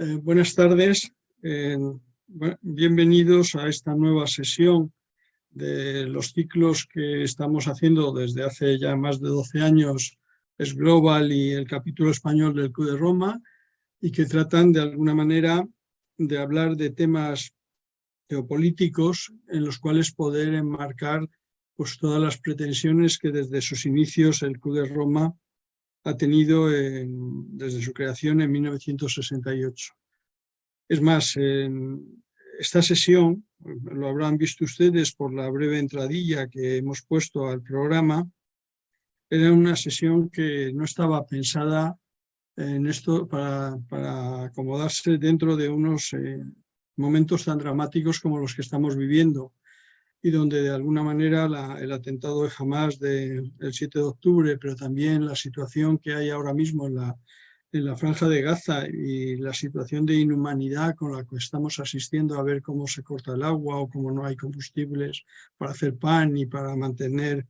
Buenas tardes, bienvenidos a esta nueva sesión de los ciclos que estamos haciendo desde hace ya más de 12 años, es Global y el capítulo español del Club de Roma, y que tratan de alguna manera de hablar de temas geopolíticos en los cuales poder enmarcar pues, todas las pretensiones que desde sus inicios el Club de Roma ha tenido desde su creación en 1968. Es más, en esta sesión, lo habrán visto ustedes por la breve entradilla que hemos puesto al programa, era una sesión que no estaba pensada en esto para acomodarse dentro de unos momentos tan dramáticos como los que estamos viviendo, y donde de alguna manera el atentado de Hamás del 7 de octubre, pero también la situación que hay ahora mismo en la Franja de Gaza y la situación de inhumanidad con la que estamos asistiendo a ver cómo se corta el agua o cómo no hay combustibles para hacer pan y para mantener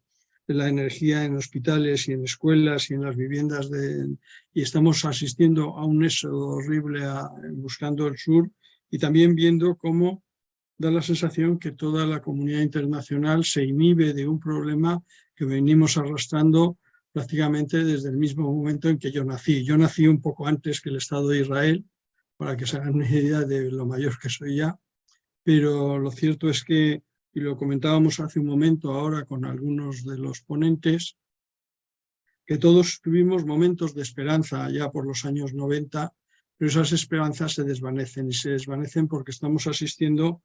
la energía en hospitales y en escuelas y en las viviendas y estamos asistiendo a un éxodo horrible buscando el sur, y también viendo cómo da la sensación que toda la comunidad internacional se inhibe de un problema que venimos arrastrando prácticamente desde el mismo momento en que yo nací. Yo nací un poco antes que el Estado de Israel, para que se hagan una idea de lo mayor que soy ya, pero lo cierto es que, y lo comentábamos hace un momento ahora con algunos de los ponentes, que todos tuvimos momentos de esperanza allá por los años 90, pero esas esperanzas se desvanecen, y se desvanecen porque estamos asistiendo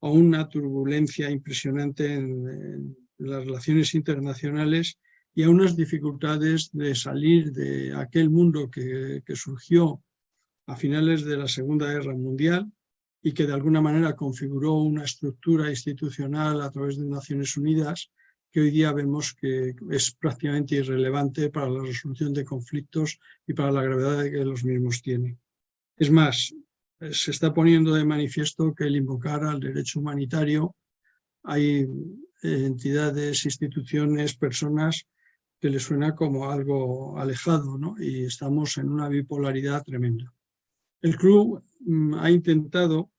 a una turbulencia impresionante en las relaciones internacionales y a unas dificultades de salir de aquel mundo que surgió a finales de la Segunda Guerra Mundial y que de alguna manera configuró una estructura institucional a través de Naciones Unidas que hoy día vemos que es prácticamente irrelevante para la resolución de conflictos y para la gravedad que los mismos tienen. Es más, se está poniendo de manifiesto que el invocar al derecho humanitario, hay entidades, instituciones, personas que les suena como algo alejado, ¿no? Y estamos en una bipolaridad tremenda. El club ha intentado,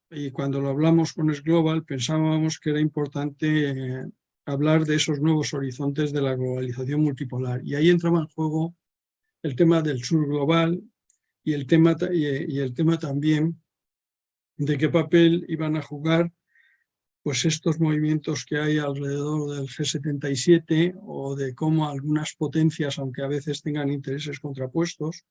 y cuando lo hablamos con Es Global, pensábamos que era importante hablar de esos nuevos horizontes de la globalización multipolar. Y ahí entraba en juego el tema del sur global y el tema también de qué papel iban a jugar pues estos movimientos que hay alrededor del G77, o de cómo algunas potencias, aunque a veces tengan intereses contrapuestos,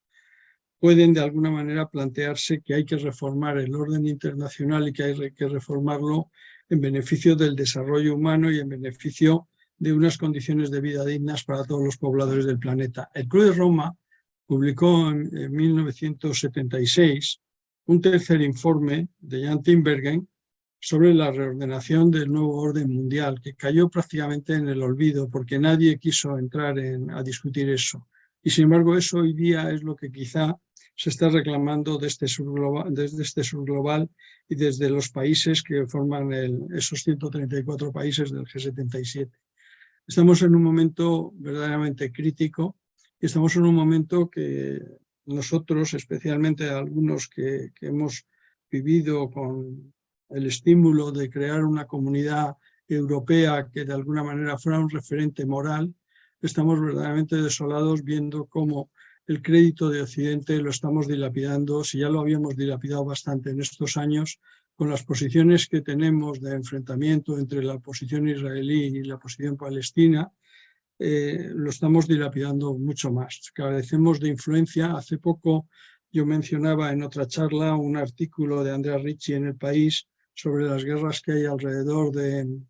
pueden de alguna manera plantearse que hay que reformar el orden internacional y que hay que reformarlo en beneficio del desarrollo humano y en beneficio de unas condiciones de vida dignas para todos los pobladores del planeta. El Club de Roma publicó en 1976 un tercer informe de Jan Tinbergen sobre la reordenación del nuevo orden mundial, que cayó prácticamente en el olvido porque nadie quiso entrar a discutir eso. Y sin embargo eso hoy día es lo que quizá se está reclamando desde este sur global y desde los países que forman esos 134 países del G77. Estamos en un momento verdaderamente crítico y estamos en un momento que nosotros, especialmente algunos que hemos vivido con el estímulo de crear una comunidad europea que de alguna manera fuera un referente moral, estamos verdaderamente desolados viendo cómo el crédito de Occidente lo estamos dilapidando, si ya lo habíamos dilapidado bastante en estos años, con las posiciones que tenemos de enfrentamiento entre la posición israelí y la posición palestina, lo estamos dilapidando mucho más. Carecemos de influencia. Hace poco yo mencionaba en otra charla un artículo de Andrea Ricci en El País sobre las guerras que hay alrededor de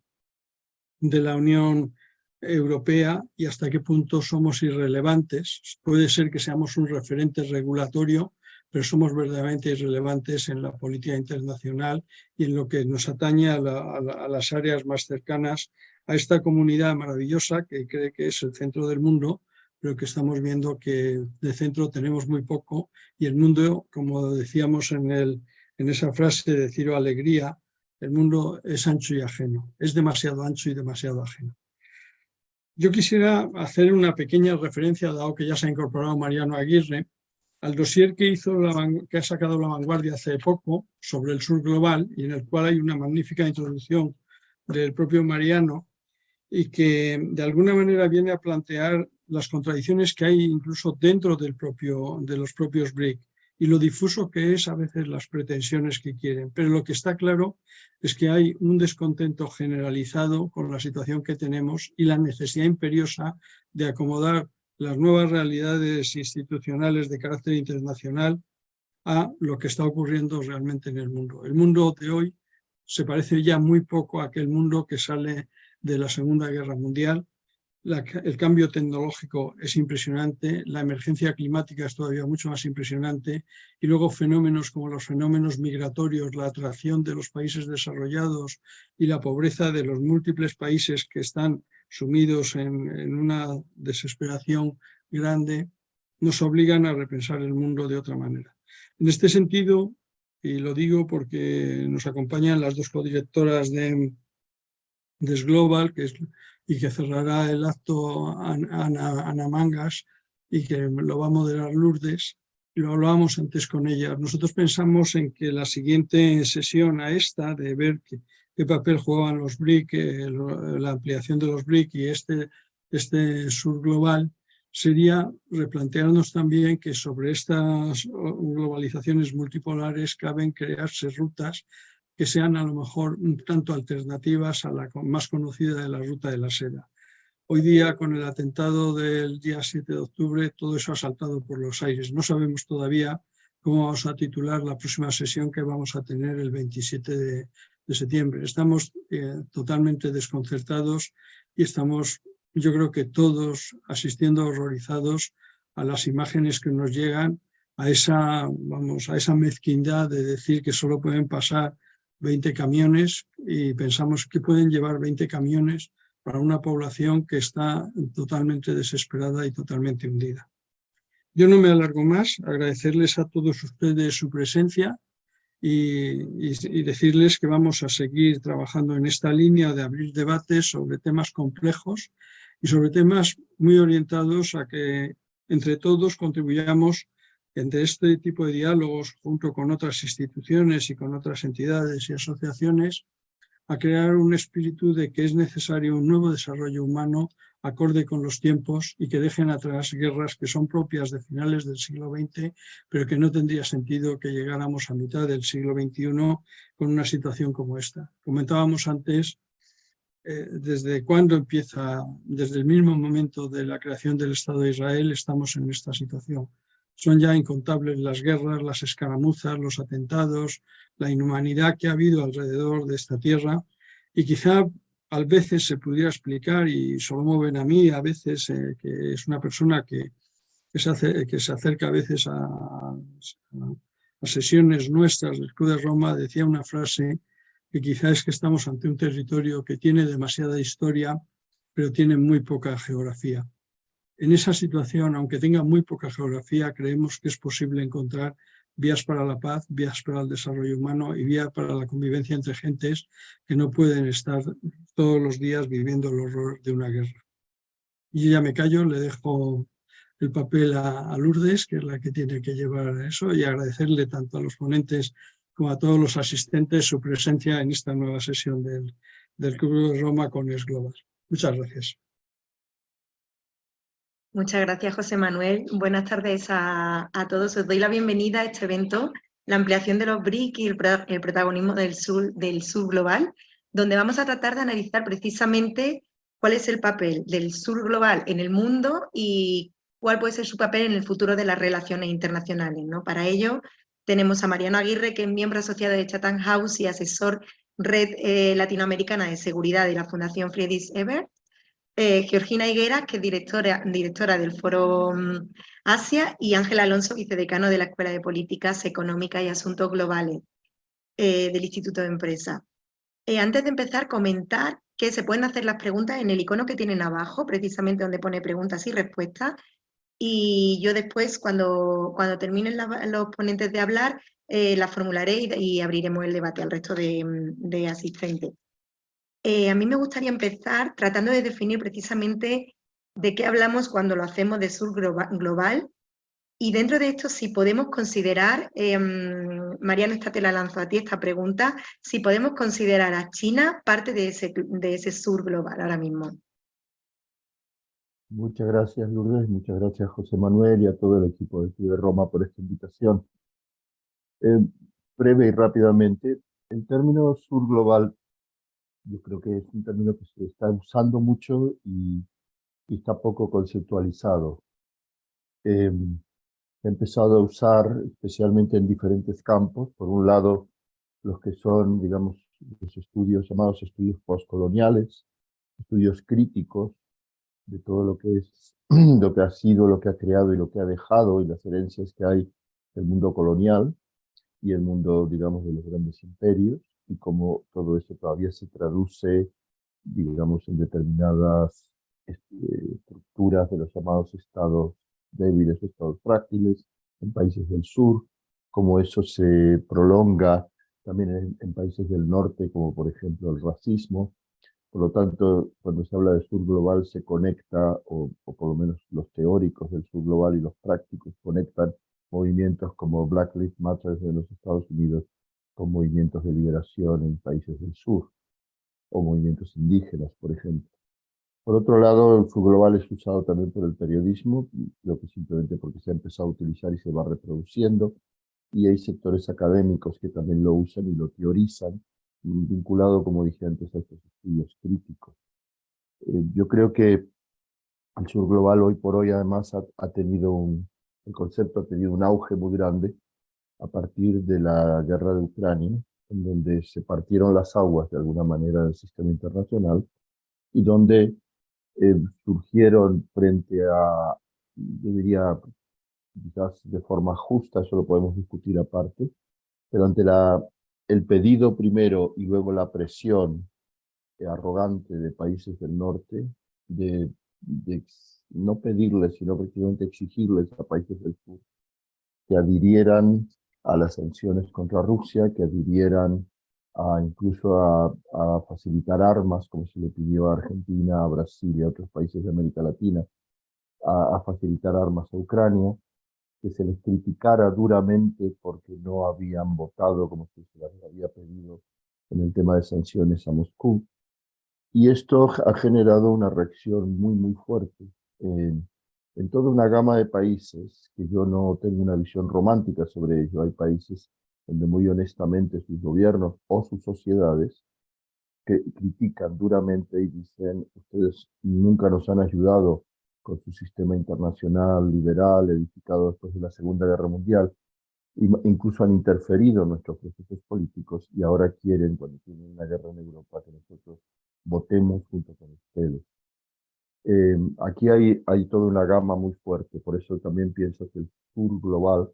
la Unión Europea y hasta qué punto somos irrelevantes. Puede ser que seamos un referente regulatorio, pero somos verdaderamente irrelevantes en la política internacional y en lo que nos atañe a las áreas más cercanas a esta comunidad maravillosa que cree que es el centro del mundo, pero que estamos viendo que de centro tenemos muy poco, y el mundo, como decíamos en esa frase de Ciro Alegría, el mundo es ancho y ajeno, es demasiado ancho y demasiado ajeno. Yo quisiera hacer una pequeña referencia, dado que ya se ha incorporado Mariano Aguirre, al dossier que ha sacado La Vanguardia hace poco sobre el sur global, y en el cual hay una magnífica introducción del propio Mariano, y que de alguna manera viene a plantear las contradicciones que hay incluso dentro de los propios BRIC y lo difuso que es a veces las pretensiones que quieren. Pero lo que está claro es que hay un descontento generalizado con la situación que tenemos y la necesidad imperiosa de acomodar las nuevas realidades institucionales de carácter internacional a lo que está ocurriendo realmente en el mundo. El mundo de hoy se parece ya muy poco a aquel mundo que sale de la Segunda Guerra Mundial. El cambio tecnológico es impresionante, la emergencia climática es todavía mucho más impresionante y luego fenómenos como los fenómenos migratorios, la atracción de los países desarrollados y la pobreza de los múltiples países que están sumidos en una desesperación grande, nos obligan a repensar el mundo de otra manera. En este sentido, y lo digo porque nos acompañan las dos codirectoras de Global, y que cerrará el acto Ana Mangas y que lo va a moderar Lourdes, y lo hablábamos antes con ella. Nosotros pensamos en que la siguiente sesión a esta, de ver qué papel juegan los BRIC, la ampliación de los BRIC y este sur global, sería replantearnos también que sobre estas globalizaciones multipolares caben crearse rutas que sean a lo mejor un tanto alternativas a la más conocida de la ruta de la seda. Hoy día, con el atentado del día 7 de octubre, todo eso ha saltado por los aires. No sabemos todavía cómo vamos a titular la próxima sesión que vamos a tener el 27 de septiembre. Estamos totalmente desconcertados y estamos, yo creo que todos, asistiendo horrorizados a las imágenes que nos llegan, a esa mezquindad de decir que solo pueden pasar 20 camiones y pensamos que pueden llevar 20 camiones para una población que está totalmente desesperada y totalmente hundida. Yo no me alargo más, agradecerles a todos ustedes su presencia y decirles que vamos a seguir trabajando en esta línea de abrir debates sobre temas complejos y sobre temas muy orientados a que entre todos contribuyamos entre este tipo de diálogos, junto con otras instituciones y con otras entidades y asociaciones, a crear un espíritu de que es necesario un nuevo desarrollo humano acorde con los tiempos y que dejen atrás guerras que son propias de finales del siglo XX, pero que no tendría sentido que llegáramos a mitad del siglo XXI con una situación como esta. Comentábamos antes, desde cuándo empieza, desde el mismo momento de la creación del Estado de Israel, estamos en esta situación. Son ya incontables las guerras, las escaramuzas, los atentados, la inhumanidad que ha habido alrededor de esta tierra, y quizá a veces se pudiera explicar, y Solomon Ben-Ami a veces, que es una persona que se acerca a veces a sesiones nuestras del Club de Roma, decía una frase que quizá es que estamos ante un territorio que tiene demasiada historia, pero tiene muy poca geografía. En esa situación, aunque tenga muy poca geografía, creemos que es posible encontrar vías para la paz, vías para el desarrollo humano y vías para la convivencia entre gentes que no pueden estar todos los días viviendo el horror de una guerra. Y ya me callo, le dejo el papel a Lourdes, que es la que tiene que llevar eso, y agradecerle tanto a los ponentes como a todos los asistentes su presencia en esta nueva sesión del Club de Roma con Es Global. Muchas gracias. Muchas gracias, José Manuel. Buenas tardes a todos. Os doy la bienvenida a este evento, la ampliación de los BRIC y el protagonismo del sur global, donde vamos a tratar de analizar precisamente cuál es el papel del sur global en el mundo y cuál puede ser su papel en el futuro de las relaciones internacionales, ¿no? Para ello tenemos a Mariano Aguirre, que es miembro asociado de Chatham House y asesor Red Latinoamericana de Seguridad de la Fundación Friedrich Ebert. Georgina Higuera, que es directora del Foro Asia, y Ángel Alonso, vicedecano de la Escuela de Políticas Económicas y Asuntos Globales del Instituto de Empresa. Antes de empezar, comentar que se pueden hacer las preguntas en el icono que tienen abajo, precisamente donde pone preguntas y respuestas, y yo después, cuando terminen los ponentes de hablar, las formularé y abriremos el debate al resto de asistentes. A mí me gustaría empezar tratando de definir precisamente de qué hablamos cuando lo hacemos de sur global Y dentro de esto, si podemos considerar, Mariano, esta te la lanzo a ti, esta pregunta, si podemos considerar a China parte de ese sur global ahora mismo. Muchas gracias, Lourdes, muchas gracias, José Manuel, y a todo el equipo de Club de Roma por esta invitación. Breve y rápidamente, el término sur global, yo creo que es un término que se está usando mucho y está poco conceptualizado. He empezado a usar especialmente en diferentes campos. Por un lado, los que son, digamos, los estudios llamados estudios postcoloniales, estudios críticos de todo lo que es, lo que ha sido, lo que ha creado y lo que ha dejado y las herencias que hay del mundo colonial y el mundo, digamos, de los grandes imperios y cómo todo eso todavía se traduce, digamos, en determinadas estructuras de los llamados estados débiles, estados frágiles en países del sur, cómo eso se prolonga también en países del norte, como por ejemplo el racismo. Por lo tanto, cuando se habla de sur global se conecta, o por lo menos los teóricos del sur global y los prácticos conectan movimientos como Black Lives Matter en los Estados Unidos con movimientos de liberación en países del sur, o movimientos indígenas, por ejemplo. Por otro lado, el sur global es usado también por el periodismo, creo que simplemente porque se ha empezado a utilizar y se va reproduciendo, y hay sectores académicos que también lo usan y lo teorizan, vinculado, como dije antes, a estos estudios críticos. Yo creo que el sur global hoy por hoy además ha tenido el concepto ha tenido un auge muy grande a partir de la guerra de Ucrania, en donde se partieron las aguas de alguna manera del sistema internacional y donde surgieron frente a, yo diría, quizás de forma justa, eso lo podemos discutir aparte, pero ante el pedido primero y luego la presión arrogante de países del norte de no pedirles, sino prácticamente exigirles a países del sur que adhirieran a las sanciones contra Rusia, que adhirieran incluso a facilitar armas, como se le pidió a Argentina, a Brasil y a otros países de América Latina, a facilitar armas a Ucrania, que se les criticara duramente porque no habían votado como se les había pedido en el tema de sanciones a Moscú. Y esto ha generado una reacción muy, muy fuerte en toda una gama de países, que yo no tengo una visión romántica sobre ello. Hay países donde muy honestamente sus gobiernos o sus sociedades que critican duramente y dicen, ustedes nunca nos han ayudado con su sistema internacional liberal, edificado después de la Segunda Guerra Mundial, incluso han interferido en nuestros procesos políticos y ahora quieren, cuando tienen una guerra en Europa, que nosotros votemos junto con ustedes. Aquí hay toda una gama muy fuerte, por eso también pienso que el sur global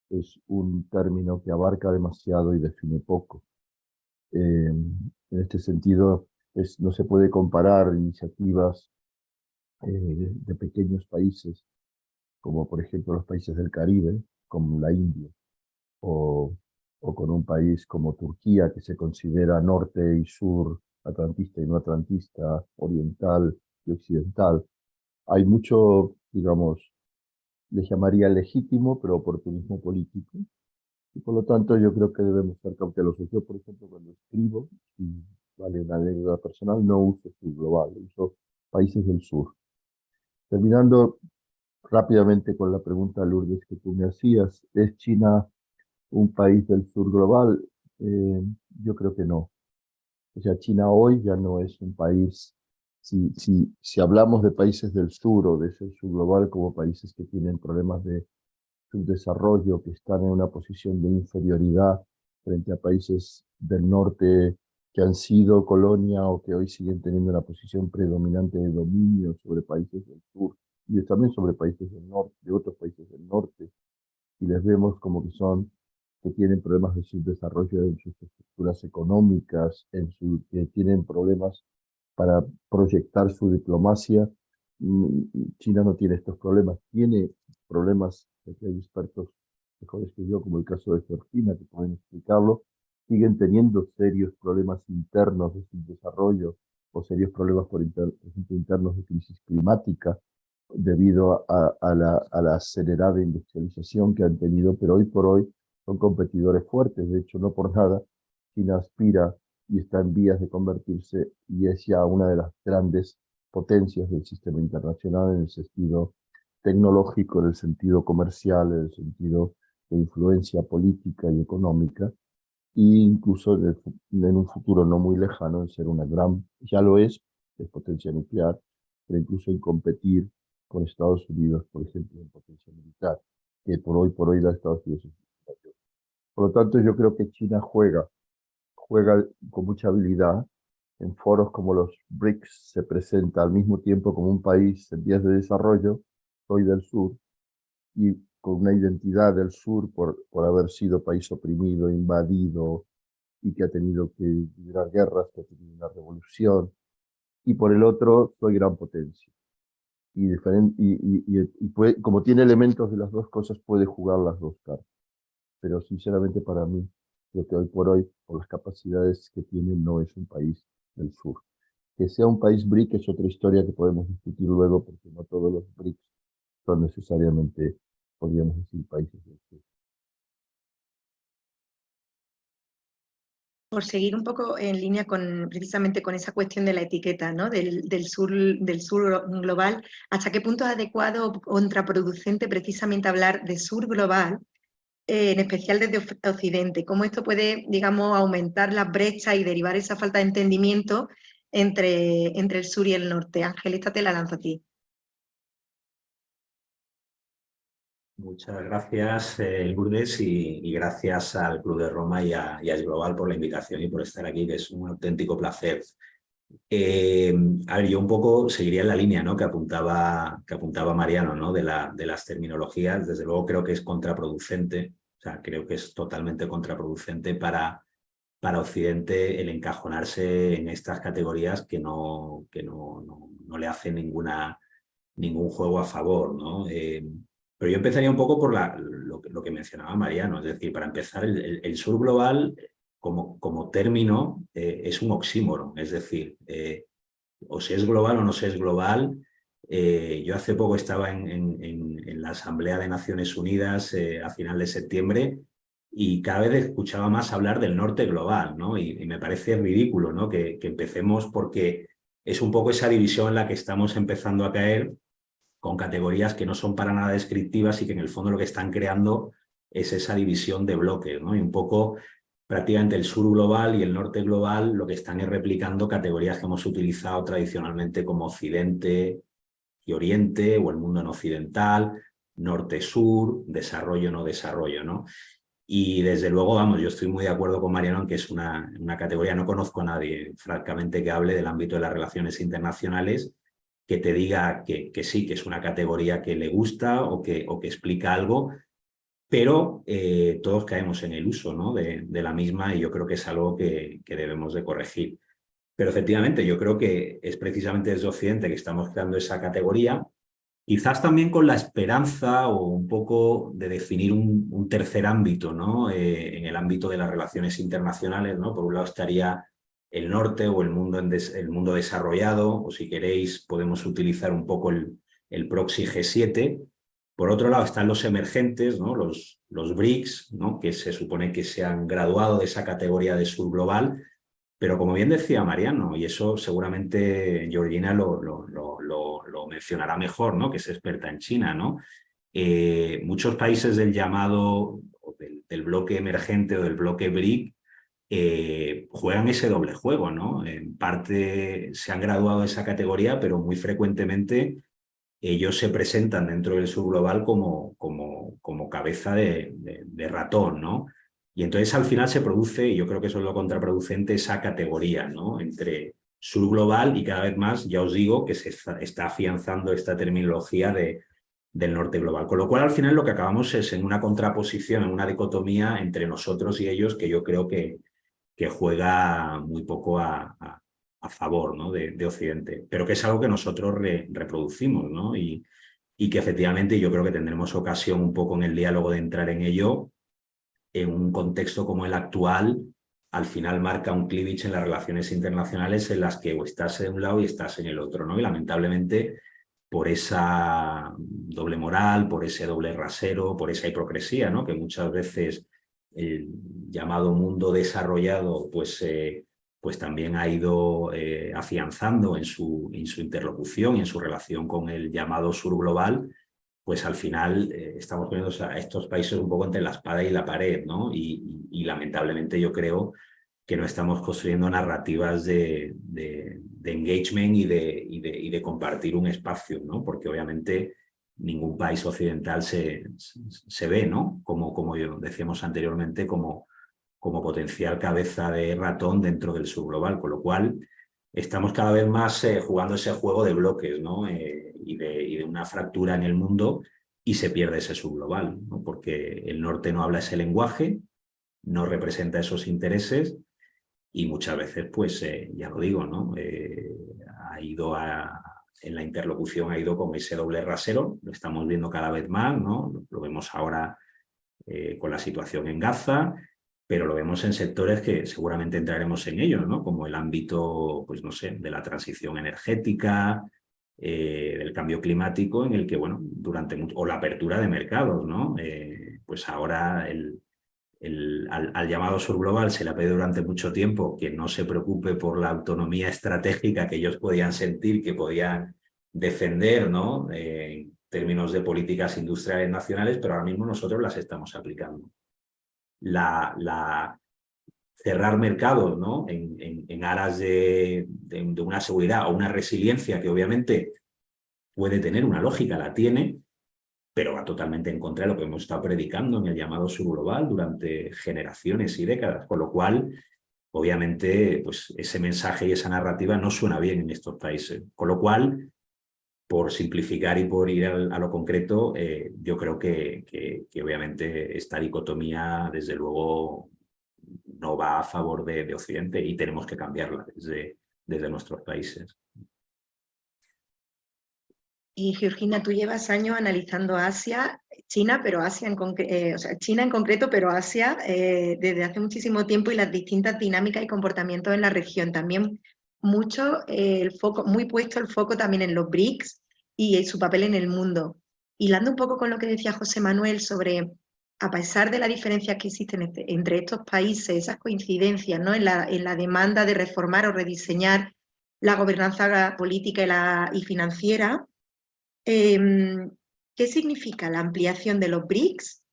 es un término que abarca demasiado y define poco. En este sentido, no se puede comparar iniciativas de pequeños países, como por ejemplo los países del Caribe, como la India, o con un país como Turquía, que se considera norte y sur, atlantista y no atlantista, oriental y occidental. Hay mucho, digamos, le llamaría legítimo, pero oportunismo político. Y por lo tanto yo creo que debemos ser cautelosos. Yo, por ejemplo, cuando escribo, y vale una anécdota personal, no uso sur global, uso países del sur. Terminando rápidamente con la pregunta, Lourdes, que tú me hacías, ¿es China un país del sur global? Yo creo que no. O sea, China hoy ya no es un país, si hablamos de países del sur o de ese sur global como países que tienen problemas de subdesarrollo, que están en una posición de inferioridad frente a países del norte que han sido colonia o que hoy siguen teniendo una posición predominante de dominio sobre países del sur y también sobre países del norte, de otros países del norte, y les vemos como que tienen problemas de subdesarrollo en sus estructuras económicas, que tienen problemas para proyectar su diplomacia. China no tiene estos problemas, tiene problemas, aquí hay expertos mejores que yo, como el caso de Georgina, que pueden explicarlo, siguen teniendo serios problemas internos de subdesarrollo o serios problemas, por ejemplo, internos de crisis climática debido a la acelerada industrialización que han tenido, pero hoy por hoy son competidores fuertes. De hecho, no por nada, China aspira y está en vías de convertirse y es ya una de las grandes potencias del sistema internacional en el sentido tecnológico, en el sentido comercial, en el sentido de influencia política y económica, e incluso en un futuro no muy lejano en ser una gran, ya lo es potencia nuclear, pero incluso en competir con Estados Unidos, por ejemplo, en potencia militar, que por hoy da Estados Unidos. Por lo tanto, yo creo que China juega con mucha habilidad. En foros como los BRICS se presenta al mismo tiempo como un país en vías de desarrollo, soy del sur, y con una identidad del sur por haber sido país oprimido, invadido, y que ha tenido que librar guerras, que ha tenido una revolución, y por el otro soy gran potencia. Y puede, como tiene elementos de las dos cosas, puede jugar las dos cartas. Pero sinceramente para mí, creo que hoy por hoy, por las capacidades que tiene, no es un país del sur. Que sea un país BRIC es otra historia que podemos discutir luego, porque no todos los BRICS son necesariamente, podríamos decir, países del sur. Por seguir un poco en línea precisamente con esa cuestión de la etiqueta, ¿no? del sur global, ¿hasta qué punto es adecuado o contraproducente precisamente hablar de sur global, en especial desde Occidente? ¿Cómo esto puede, digamos, aumentar las brechas y derivar esa falta de entendimiento entre el sur y el norte? Ángel, esta te la lanzo a ti. Muchas gracias, Lourdes, y gracias al Club de Roma y a Esglobal por la invitación y por estar aquí, que es un auténtico placer. A ver, yo un poco seguiría en la línea, ¿no?, que apuntaba Mariano, ¿no?, de las terminologías. Desde luego creo que es contraproducente, o sea, creo que es totalmente contraproducente para Occidente el encajonarse en estas categorías que no le hacen ningún juego a favor, ¿no? Pero yo empezaría un poco por lo que mencionaba Mariano, es decir, para empezar, el sur global como término es un oxímoron, es decir, o se es global o no se es global. Yo hace poco estaba en la Asamblea de Naciones Unidas a final de septiembre y cada vez escuchaba más hablar del norte global, ¿no? Y me parece ridículo, ¿no?, que empecemos, porque es un poco esa división en la que estamos empezando a caer, con categorías que no son para nada descriptivas y que en el fondo lo que están creando es esa división de bloques, ¿no? Y un poco prácticamente el sur global y el norte global lo que están es replicando categorías que hemos utilizado tradicionalmente como Occidente y Oriente, o el mundo no occidental, norte-sur, desarrollo no desarrollo, ¿no? Y desde luego, vamos, yo estoy muy de acuerdo con Mariano en que es una categoría, no conozco a nadie, francamente, que hable del ámbito de las relaciones internacionales, que te diga que sí, que es una categoría que le gusta o que explica algo, pero todos caemos en el uso, ¿no?, de la misma, y yo creo que es algo que debemos de corregir. Pero efectivamente yo creo que es precisamente desde Occidente que estamos creando esa categoría, quizás también con la esperanza o un poco de definir un tercer ámbito, ¿no?, en el ámbito de las relaciones internacionales, ¿no? Por un lado estaría el norte o el mundo desarrollado, o si queréis podemos utilizar un poco el proxy G7. Por otro lado están los emergentes, ¿no?, los BRICS, ¿no?, que se supone que se han graduado de esa categoría de sur global, pero como bien decía Mariano, y eso seguramente Georgina lo mencionará mejor, ¿no?, que es experta en China, ¿no? Muchos países del llamado, del bloque emergente o del bloque BRIC, juegan ese doble juego, ¿no? En parte se han graduado de esa categoría, pero muy frecuentemente ellos se presentan dentro del subglobal como cabeza de ratón, ¿no? Y entonces al final se produce, y yo creo que eso es lo contraproducente, esa categoría, ¿no?, entre subglobal y cada vez más, ya os digo, que se está afianzando esta terminología del norte global. Con lo cual al final lo que acabamos es en una contraposición, en una dicotomía entre nosotros y ellos, que yo creo que juega muy poco a favor, ¿no?, de Occidente, pero que es algo que nosotros reproducimos, ¿no? Y que efectivamente yo creo que tendremos ocasión un poco en el diálogo de entrar en ello. En un contexto como el actual, al final marca un cleavage en las relaciones internacionales en las que o estás en un lado y estás en el otro, ¿no? Y lamentablemente por esa doble moral, por ese doble rasero, por esa hipocresía, ¿no? Que muchas veces el llamado mundo desarrollado pues también ha ido afianzando en su interlocución y en su relación con el llamado sur global, pues al final estamos poniendo a estos países un poco entre la espada y la pared, ¿no? Y lamentablemente yo creo que no estamos construyendo narrativas de engagement y de compartir un espacio, ¿no? Porque obviamente ningún país occidental se ve, ¿no? Como decíamos anteriormente, como potencial cabeza de ratón dentro del subglobal, con lo cual estamos cada vez más jugando ese juego de bloques, ¿no? Y de una fractura en el mundo, y se pierde ese subglobal, ¿no? Porque el norte no habla ese lenguaje, no representa esos intereses, y muchas veces, pues ya lo digo, ¿no? En la interlocución ha ido con ese doble rasero, lo estamos viendo cada vez más, ¿no? Lo vemos ahora con la situación en Gaza, pero lo vemos en sectores que seguramente entraremos en ellos, ¿no? Como el ámbito, pues no sé, de la transición energética, del cambio climático, en el que, bueno, o la apertura de mercados, ¿no? Pues ahora al llamado sur global se le ha pedido durante mucho tiempo que no se preocupe por la autonomía estratégica que ellos podían sentir, que podían defender, ¿no? En términos de políticas industriales nacionales, pero ahora mismo nosotros las estamos aplicando. Cerrar mercados, ¿no? En aras de una seguridad o una resiliencia que obviamente puede tener una lógica, la tiene, pero va totalmente en contra de lo que hemos estado predicando en el llamado sur global durante generaciones y décadas, con lo cual, obviamente, pues ese mensaje y esa narrativa no suena bien en estos países, con lo cual, por simplificar y por ir a lo concreto, yo creo que obviamente esta dicotomía, desde luego, no va a favor de Occidente, y tenemos que cambiarla desde nuestros países. Y Georgina, tú llevas años analizando Asia, China, pero Asia o sea, China en concreto, pero Asia desde hace muchísimo tiempo, y las distintas dinámicas y comportamientos en la región. También muy puesto el foco también en los BRICS y su papel en el mundo. Hilando un poco con lo que decía José Manuel sobre, a pesar de las diferencias que existen entre estos países, esas coincidencias, ¿no? en la demanda de reformar o rediseñar la gobernanza política y financiera. ¿Qué significa la ampliación de los BRICS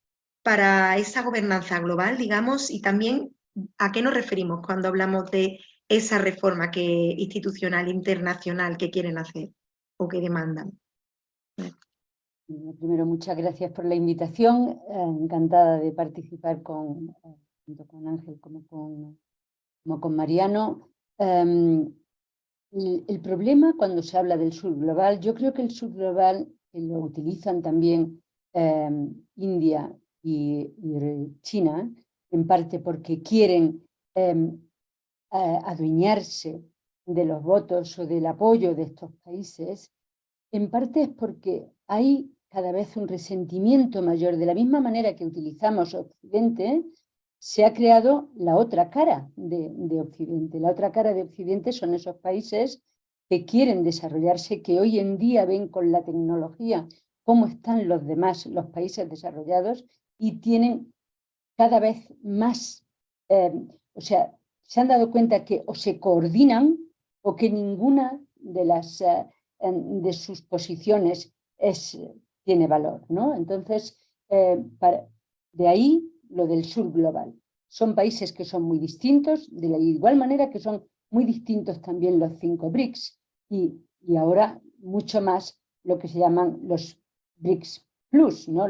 para esa gobernanza global, digamos, y también a qué nos referimos cuando hablamos de esa reforma institucional internacional que quieren hacer o que demandan? Primero, muchas gracias por la invitación. Encantada de participar tanto con Ángel como con Mariano. El problema cuando se habla del sur global, yo creo que el sur global lo utilizan también India y China, en parte porque quieren adueñarse de los votos o del apoyo de estos países. En parte es porque hay cada vez un resentimiento mayor. De la misma manera que utilizamos Occidente, se ha creado la otra cara de Occidente. La otra cara de Occidente son esos países que quieren desarrollarse, que hoy en día ven con la tecnología cómo están los países desarrollados, y tienen cada vez más, o sea, se han dado cuenta que o se coordinan o que ninguna de sus posiciones tiene valor, ¿no? Entonces, de ahí lo del sur global. Son países que son muy distintos, de la igual manera que son muy distintos también los 5 BRICS, y ahora mucho más lo que se llaman los BRICS Plus, ¿no?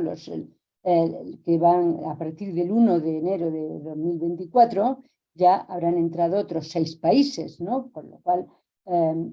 Que van a partir del 1 de enero de 2024, ya habrán entrado otros 6 países, ¿no? Con lo cual,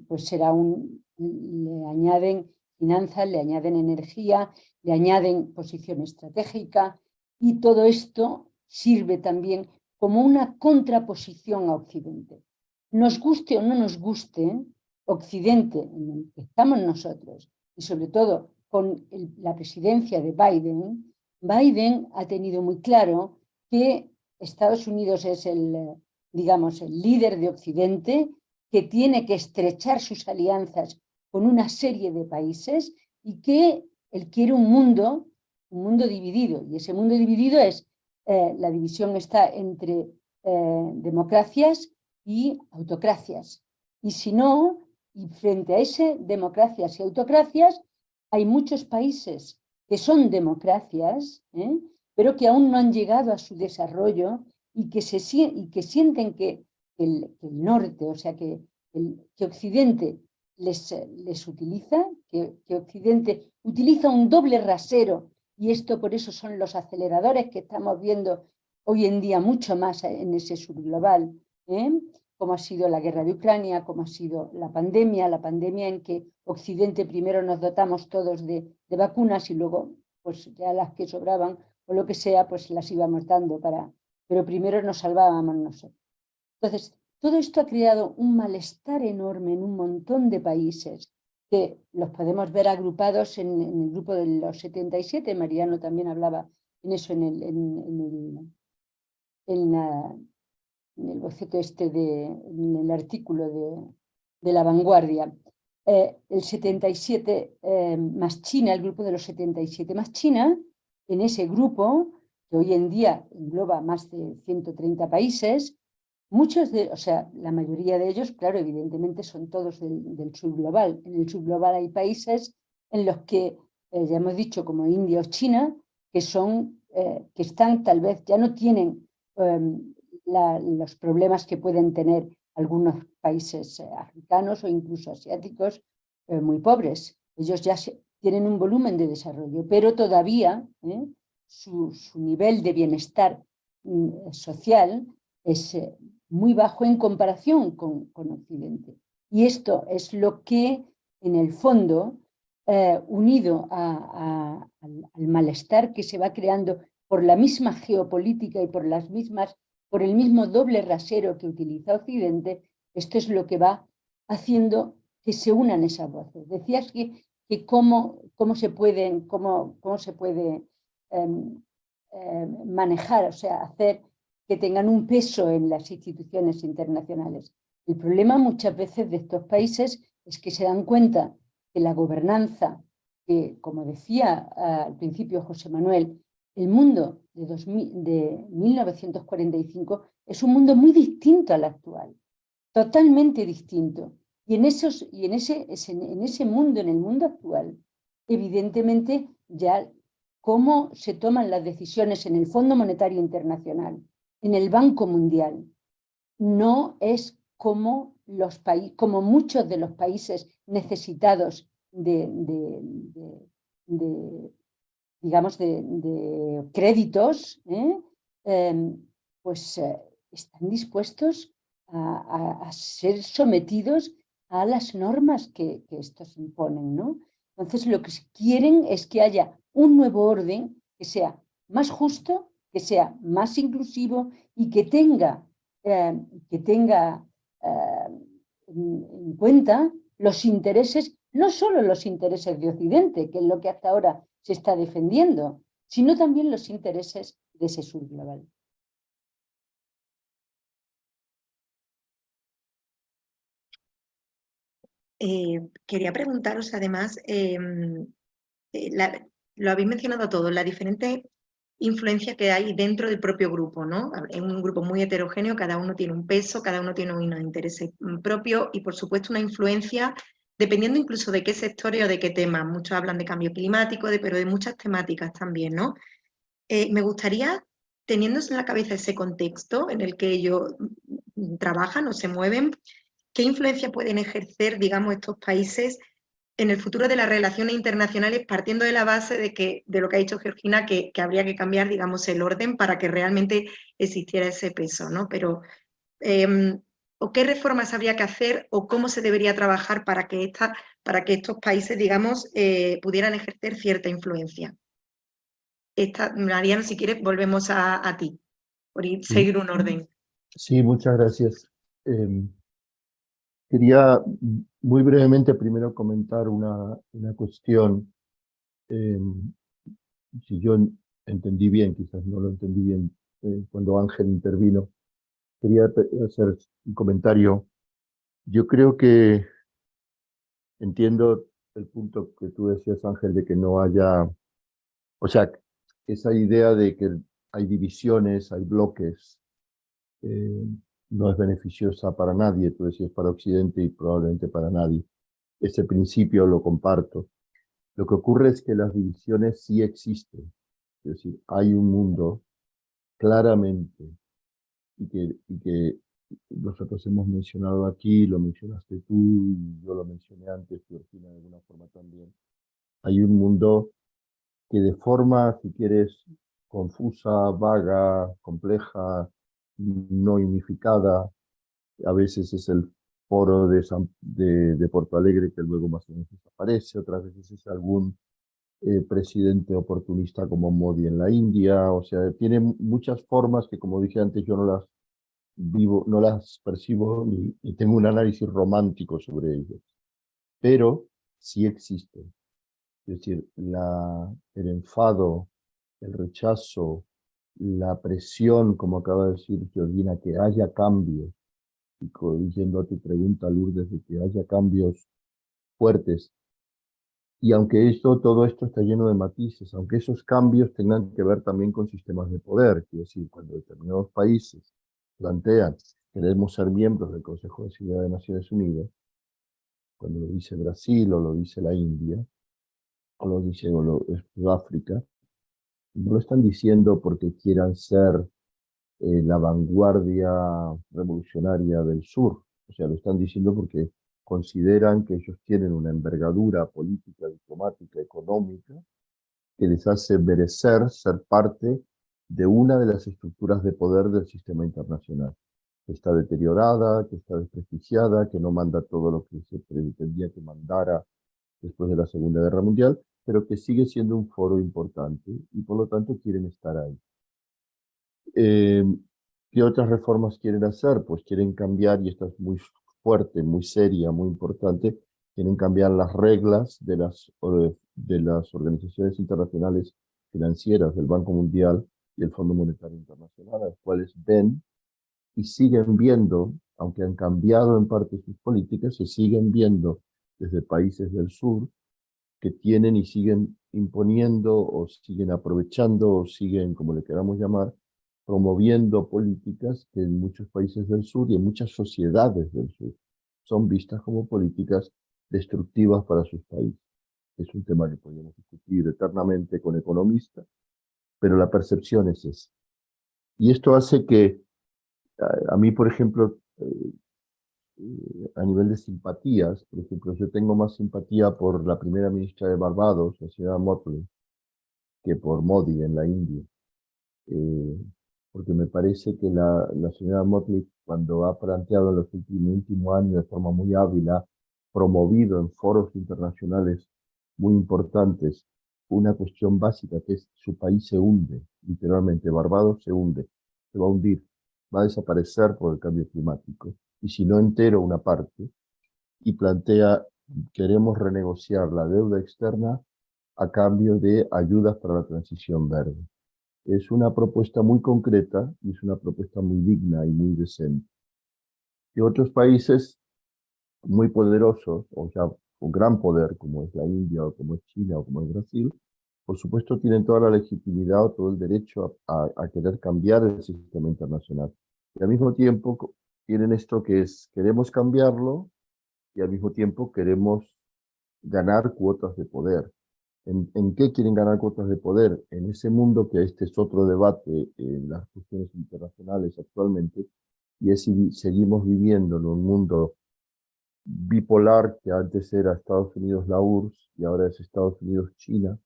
pues le añaden finanzas, le añaden energía, le añaden posición estratégica, y todo esto sirve también como una contraposición a Occidente. Nos guste o no nos guste, Occidente, en el que estamos nosotros, y sobre todo con la presidencia de Biden ha tenido muy claro que Estados Unidos es el líder de Occidente, que tiene que estrechar sus alianzas con una serie de países y que él quiere un mundo dividido. Y ese mundo dividido es, la división está entre democracias y autocracias. Y si no, y frente a ese democracias y autocracias, hay muchos países que son democracias, pero que aún no han llegado a su desarrollo y que sienten que el norte, o sea, que Occidente les utiliza, que Occidente utiliza un doble rasero, y esto por eso son los aceleradores que estamos viendo hoy en día mucho más en ese subglobal, como ha sido la guerra de Ucrania, como ha sido la pandemia en que Occidente primero nos dotamos todos de vacunas y luego pues ya las que sobraban o lo que sea, pues las íbamos dando pero primero nos salvábamos nosotros. Entonces, todo esto ha creado un malestar enorme en un montón de países que los podemos ver agrupados en el grupo de los 77. Mariano también hablaba en eso en el boceto en el artículo de La Vanguardia. El 77 más China, el grupo de los 77 más China, en ese grupo, que hoy en día engloba más de 130 países, la mayoría de ellos, claro, evidentemente son todos del subglobal. En el subglobal hay países en los que, ya hemos dicho, como India o China, que están tal vez, ya no tienen los problemas que pueden tener algunos países africanos o incluso asiáticos muy pobres. Ellos ya tienen un volumen de desarrollo, pero todavía su nivel de bienestar social es muy bajo en comparación con Occidente. Y esto es lo que, en el fondo, unido al malestar que se va creando por la misma geopolítica y por el mismo doble rasero que utiliza Occidente, esto es lo que va haciendo que se unan esas voces. Decías que cómo se puede manejar, o sea, hacer que tengan un peso en las instituciones internacionales. El problema muchas veces de estos países es que se dan cuenta que la gobernanza, que como decía al principio José Manuel, el mundo de 1945 es un mundo muy distinto al actual, totalmente distinto. Y en ese mundo, en el mundo actual, evidentemente ya cómo se toman las decisiones en el Fondo Monetario Internacional, en el Banco Mundial, no es como muchos de los países necesitados digamos, de créditos, pues están dispuestos a ser sometidos a las normas que estos imponen, ¿no? Entonces, lo que quieren es que haya un nuevo orden que sea más justo, que sea más inclusivo y que tenga en cuenta los intereses, no solo los intereses de Occidente, que es lo que hasta ahora se está defendiendo, sino también los intereses de ese sur global. Quería preguntaros además, lo habéis mencionado todo, la diferente influencia que hay dentro del propio grupo, ¿no? Es un grupo muy heterogéneo, cada uno tiene un peso, cada uno tiene unos intereses propios y por supuesto una influencia dependiendo incluso de qué sectores o de qué temas. Muchos hablan de cambio climático, pero de muchas temáticas también, ¿no? Me gustaría, teniéndose en la cabeza ese contexto en el que ellos trabajan o se mueven, ¿qué influencia pueden ejercer, digamos, estos países en el futuro de las relaciones internacionales, partiendo de la base de lo que ha dicho Georgina, que habría que cambiar, digamos, el orden para que realmente existiera ese peso, ¿no? Pero, ¿o qué reformas habría que hacer o cómo se debería trabajar para que estos países, digamos, pudieran ejercer cierta influencia? Mariano, si quieres, volvemos a ti, por seguir un orden. Sí, muchas gracias. Quería muy brevemente primero comentar una cuestión. Si yo entendí bien, quizás no lo entendí bien cuando Ángel intervino, quería hacer un comentario. Yo creo que entiendo el punto que tú decías, Ángel, de que no haya, o sea, esa idea de que hay divisiones, hay bloques, eh, no es beneficiosa para nadie, tú decías para Occidente y probablemente para nadie. Ese principio lo comparto. Lo que ocurre es que las divisiones sí existen, es decir, hay un mundo claramente y que nosotros hemos mencionado aquí, lo mencionaste tú y yo lo mencioné antes, Georgina, de alguna forma también. Hay un mundo que de forma, si quieres, confusa, vaga, compleja, no unificada, a veces es el foro de Porto Alegre que luego más o menos desaparece, otras veces es algún presidente oportunista como Modi en la India, o sea, tiene muchas formas que, como dije antes, yo no las vivo, no las percibo ni tengo un análisis romántico sobre ellas, pero sí existen. Es decir, el enfado, el rechazo, la presión, como acaba de decir Georgina, que haya cambios, y yendo a tu pregunta, Lourdes, de que haya cambios fuertes. Y aunque todo esto está lleno de matices, aunque esos cambios tengan que ver también con sistemas de poder, es decir, cuando determinados países plantean queremos ser miembros del Consejo de Seguridad de Naciones Unidas, cuando lo dice Brasil o lo dice la India, o lo dice Sudáfrica, no lo están diciendo porque quieran ser la vanguardia revolucionaria del sur. O sea, lo están diciendo porque consideran que ellos tienen una envergadura política, diplomática, económica, que les hace merecer ser parte de una de las estructuras de poder del sistema internacional, que está deteriorada, que está desprestigiada, que no manda todo lo que se pretendía que mandara después de la Segunda Guerra Mundial, pero que sigue siendo un foro importante y por lo tanto quieren estar ahí. ¿Qué otras reformas quieren hacer? Pues quieren cambiar, y esta es muy fuerte, muy seria, muy importante, quieren cambiar las reglas de las organizaciones internacionales financieras, del Banco Mundial y el Fondo Monetario Internacional, a las cuales ven y siguen viendo, aunque han cambiado en parte sus políticas, se siguen viendo desde países del sur que tienen y siguen imponiendo o siguen aprovechando o siguen, como le queramos llamar, promoviendo políticas que en muchos países del sur y en muchas sociedades del sur son vistas como políticas destructivas para sus países. Es un tema que podríamos discutir eternamente con economistas, pero la percepción es esa. Y esto hace que a mí, por ejemplo, a nivel de simpatías, por ejemplo, yo tengo más simpatía por la primera ministra de Barbados, la señora Motley, que por Modi en la India. Porque me parece que la señora Motley, cuando ha planteado en los últimos años de forma muy hábil, ha promovido en foros internacionales muy importantes una cuestión básica, que es su país se hunde, literalmente, Barbados se hunde, se va a hundir, va a desaparecer por el cambio climático, y si no entero una parte, y plantea, queremos renegociar la deuda externa a cambio de ayudas para la transición verde. Es una propuesta muy concreta y es una propuesta muy digna y muy decente. Y otros países muy poderosos, o sea, con gran poder, como es la India, o como es China, o como es Brasil, por supuesto tienen toda la legitimidad o todo el derecho a querer cambiar el sistema internacional. Y al mismo tiempo tienen esto que es, queremos cambiarlo y al mismo tiempo queremos ganar cuotas de poder. ¿En qué quieren ganar cuotas de poder? En ese mundo, que este es otro debate en las cuestiones internacionales actualmente, y es si seguimos viviendo en un mundo bipolar, que antes era Estados Unidos-la URSS y ahora es Estados Unidos-China,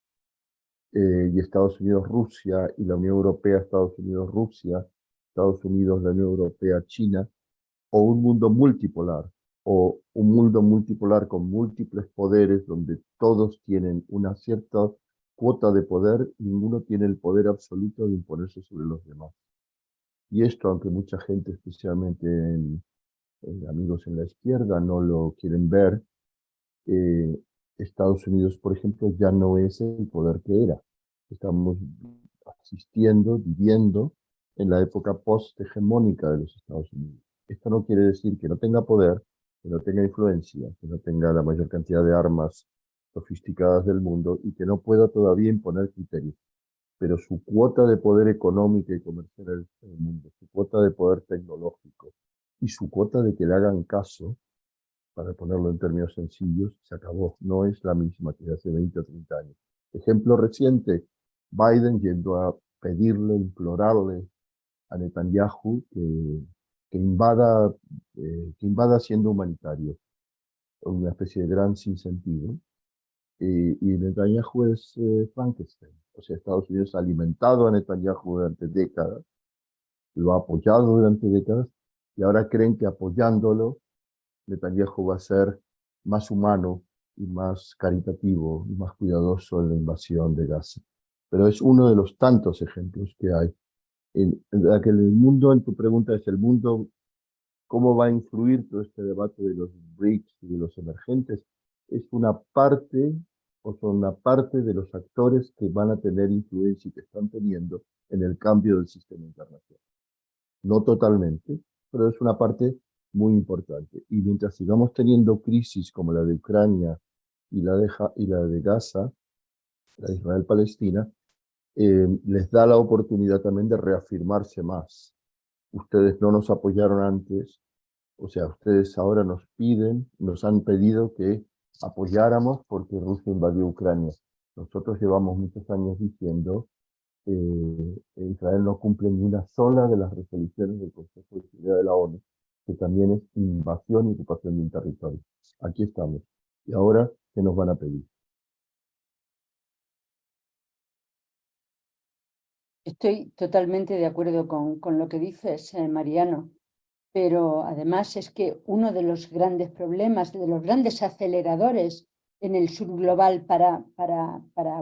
y Estados Unidos-Rusia, y la Unión Europea-Estados Unidos-Rusia, Estados Unidos-la Unión Europea-China, o un mundo multipolar, o un mundo multipolar con múltiples poderes donde todos tienen una cierta cuota de poder y ninguno tiene el poder absoluto de imponerse sobre los demás. Y esto, aunque mucha gente, especialmente amigos en la izquierda, no lo quieren ver, Estados Unidos, por ejemplo, ya no es el poder que era. Estamos asistiendo, viviendo en la época post-hegemónica de los Estados Unidos. Esto no quiere decir que no tenga poder, que no tenga influencia, que no tenga la mayor cantidad de armas sofisticadas del mundo y que no pueda todavía imponer criterios. Pero su cuota de poder económico y comercial en el mundo, su cuota de poder tecnológico y su cuota de que le hagan caso, para ponerlo en términos sencillos, se acabó. No es la misma que hace 20 o 30 años. Ejemplo reciente, Biden yendo a pedirle, implorarle a Netanyahu que invada siendo humanitario, una especie de gran sinsentido. Y Netanyahu es Frankenstein. O sea, Estados Unidos ha alimentado a Netanyahu durante décadas, lo ha apoyado durante décadas, y ahora creen que apoyándolo, Netanyahu va a ser más humano y más caritativo y más cuidadoso en la invasión de Gaza. Pero es uno de los tantos ejemplos que hay. En el mundo, en tu pregunta, es el mundo, ¿cómo va a influir todo este debate de los BRICS y de los emergentes? Es una parte, o son una parte de los actores que van a tener influencia y que están teniendo en el cambio del sistema internacional. No totalmente, pero es una parte muy importante. Y mientras sigamos teniendo crisis como la de Ucrania y la de Gaza, la de Israel-Palestina, les da la oportunidad también de reafirmarse más. Ustedes no nos apoyaron antes, o sea, ustedes ahora nos han pedido que apoyáramos porque Rusia invadió Ucrania. Nosotros llevamos muchos años diciendo que Israel no cumple ni una sola de las resoluciones del Consejo de Seguridad de la ONU, que también es invasión y ocupación de un territorio. Aquí estamos. Y ahora, ¿qué nos van a pedir? Estoy totalmente de acuerdo con lo que dices, Mariano, pero además es que uno de los grandes problemas, de los grandes aceleradores en el sur global para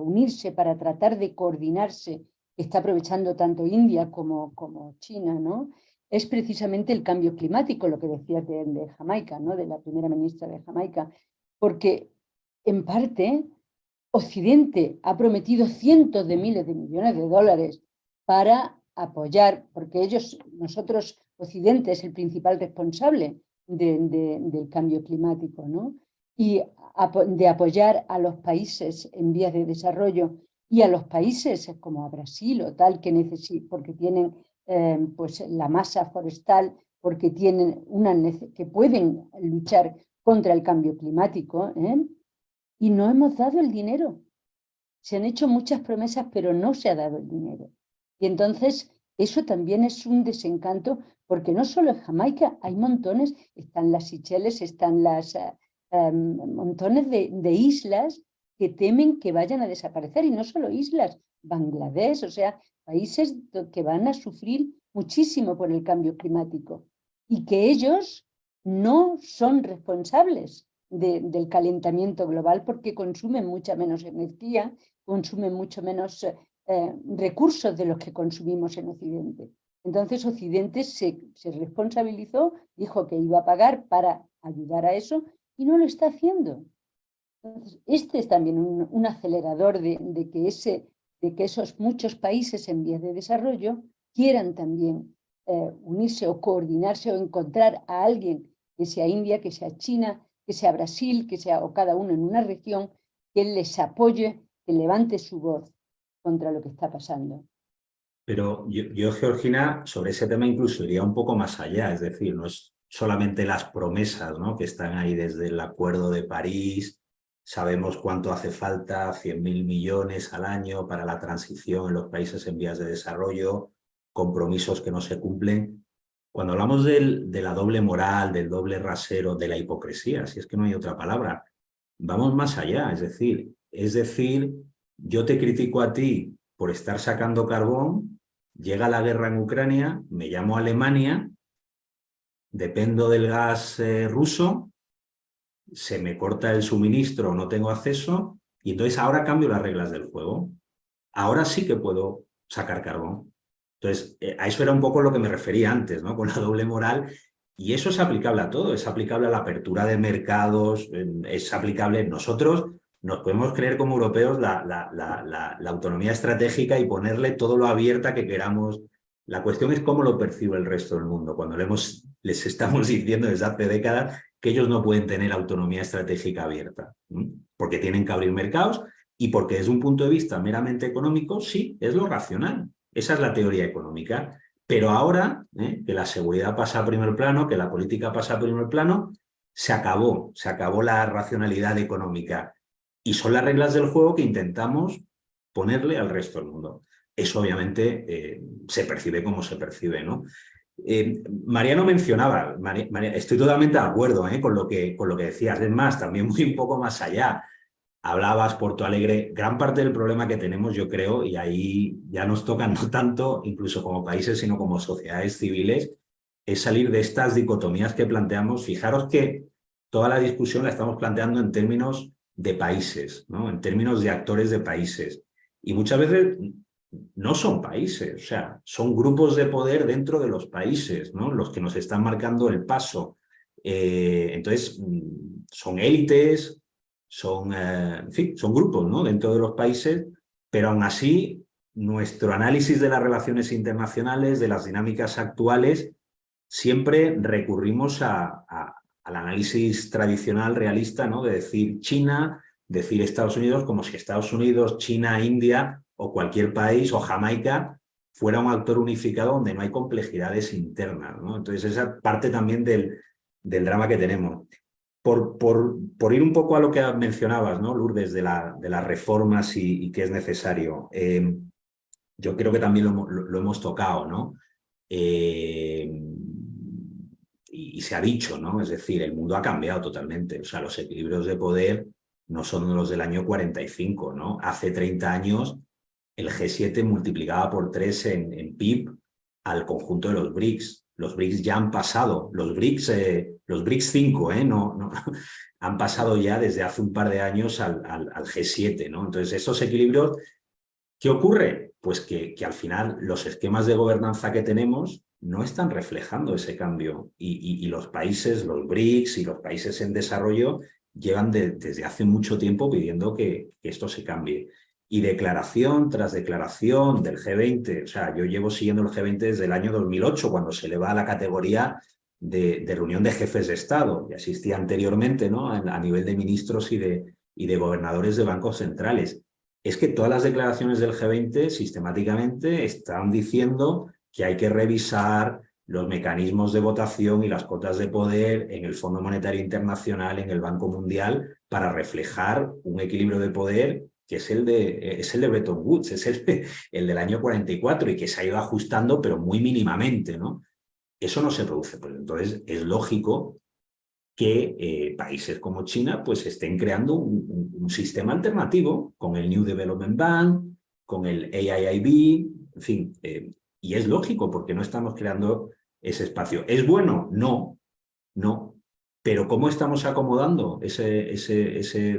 unirse, para tratar de coordinarse, que está aprovechando tanto India como China, ¿no? Es precisamente el cambio climático, lo que decías de Jamaica, ¿no? De la primera ministra de Jamaica, porque en parte Occidente ha prometido cientos de miles de millones de dólares para apoyar, porque nosotros, Occidente es el principal responsable del cambio climático, ¿no? Y de apoyar a los países en vías de desarrollo y a los países como a Brasil o tal, porque tienen pues la masa forestal, porque tienen que pueden luchar contra el cambio climático, y no hemos dado el dinero. Se han hecho muchas promesas, pero no se ha dado el dinero. Y entonces eso también es un desencanto, porque no solo en Jamaica, hay montones, están las Seychelles, están montones de islas que temen que vayan a desaparecer, y no solo islas, Bangladesh, o sea, países que van a sufrir muchísimo por el cambio climático, y que ellos no son responsables del calentamiento global porque consumen mucha menos energía, consumen mucho menos recursos de los que consumimos en Occidente. Entonces Occidente se responsabilizó, dijo que iba a pagar para ayudar a eso y no lo está haciendo. Entonces, este es también un acelerador de que esos muchos países en vías de desarrollo quieran también unirse o coordinarse o encontrar a alguien, que sea India, que sea China, que sea Brasil, que sea o cada uno en una región, que les apoye, que levante su voz contra lo que está pasando. Pero yo, Georgina, sobre ese tema incluso iría un poco más allá, es decir, no es solamente las promesas, ¿no?, que están ahí desde el Acuerdo de París, sabemos cuánto hace falta, 100.000 millones al año para la transición en los países en vías de desarrollo, compromisos que no se cumplen. Cuando hablamos de la doble moral, del doble rasero, de la hipocresía, si es que no hay otra palabra, vamos más allá, es decir, yo te critico a ti por estar sacando carbón, llega la guerra en Ucrania, me llamo Alemania, dependo del gas ruso, se me corta el suministro, no tengo acceso, y entonces ahora cambio las reglas del juego. Ahora sí que puedo sacar carbón. Entonces, a eso era un poco lo que me refería antes, ¿no?, con la doble moral, y eso es aplicable a todo, es aplicable a la apertura de mercados, es aplicable. Nosotros nos podemos creer como europeos la autonomía estratégica y ponerle todo lo abierta que queramos. La cuestión es cómo lo percibe el resto del mundo, cuando les estamos diciendo desde hace décadas que ellos no pueden tener autonomía estratégica abierta, porque tienen que abrir mercados y porque desde un punto de vista meramente económico, sí, es lo racional. Esa es la teoría económica. Pero ahora, que la seguridad pasa a primer plano, que la política pasa a primer plano, se acabó la racionalidad económica. Y son las reglas del juego que intentamos ponerle al resto del mundo. Eso obviamente se percibe como se percibe, ¿no? Mariano mencionaba, estoy totalmente de acuerdo con lo que decías, es más, también muy un poco más allá. Hablabas, Porto Alegre, gran parte del problema que tenemos, yo creo, y ahí ya nos toca no tanto, incluso como países, sino como sociedades civiles, es salir de estas dicotomías que planteamos. Fijaros que toda la discusión la estamos planteando en términos de países, ¿no? En términos de actores de países. Y muchas veces no son países, o sea, son grupos de poder dentro de los países, ¿no? Los que nos están marcando el paso. Entonces, son élites, en fin, son grupos, ¿no? Dentro de los países, pero aún así, nuestro análisis de las relaciones internacionales, de las dinámicas actuales, siempre recurrimos al análisis tradicional realista, ¿no? De decir China, decir Estados Unidos, como si Estados Unidos, China, India o cualquier país, o Jamaica, fuera un actor unificado donde no hay complejidades internas, ¿no? Entonces, esa parte también del drama que tenemos. Por ir un poco a lo que mencionabas, ¿no, Lourdes, de las reformas y qué es necesario, yo creo que también lo hemos tocado, ¿no? Y se ha dicho, ¿no? Es decir, el mundo ha cambiado totalmente. O sea, los equilibrios de poder no son los del año 45, ¿no? Hace 30 años el G7 multiplicaba por 3 en PIB al conjunto de los BRICS. Los BRICS ya han pasado, los BRICS 5, no, han pasado ya desde hace un par de años al G7, ¿no? Entonces, esos equilibrios, ¿qué ocurre? Pues que al final los esquemas de gobernanza que tenemos no están reflejando ese cambio y los países, los BRICS y los países en desarrollo llevan desde hace mucho tiempo pidiendo que esto se cambie. Y declaración tras declaración del G20, o sea, yo llevo siguiendo el G20 desde el año 2008, cuando se le va a la categoría de reunión de jefes de Estado, que asistía anteriormente, ¿no? A nivel de ministros y de gobernadores de bancos centrales. Es que todas las declaraciones del G20 sistemáticamente están diciendo que hay que revisar los mecanismos de votación y las cotas de poder en el Fondo Monetario Internacional, en el Banco Mundial, para reflejar un equilibrio de poder que es el de Bretton Woods, es el del año 44 y que se ha ido ajustando, pero muy mínimamente, ¿no? Eso no se produce. Pues entonces es lógico que países como China pues estén creando un sistema alternativo con el New Development Bank, con el AIIB, en fin, y es lógico porque no estamos creando ese espacio. ¿Es bueno? No. Pero ¿cómo estamos acomodando ese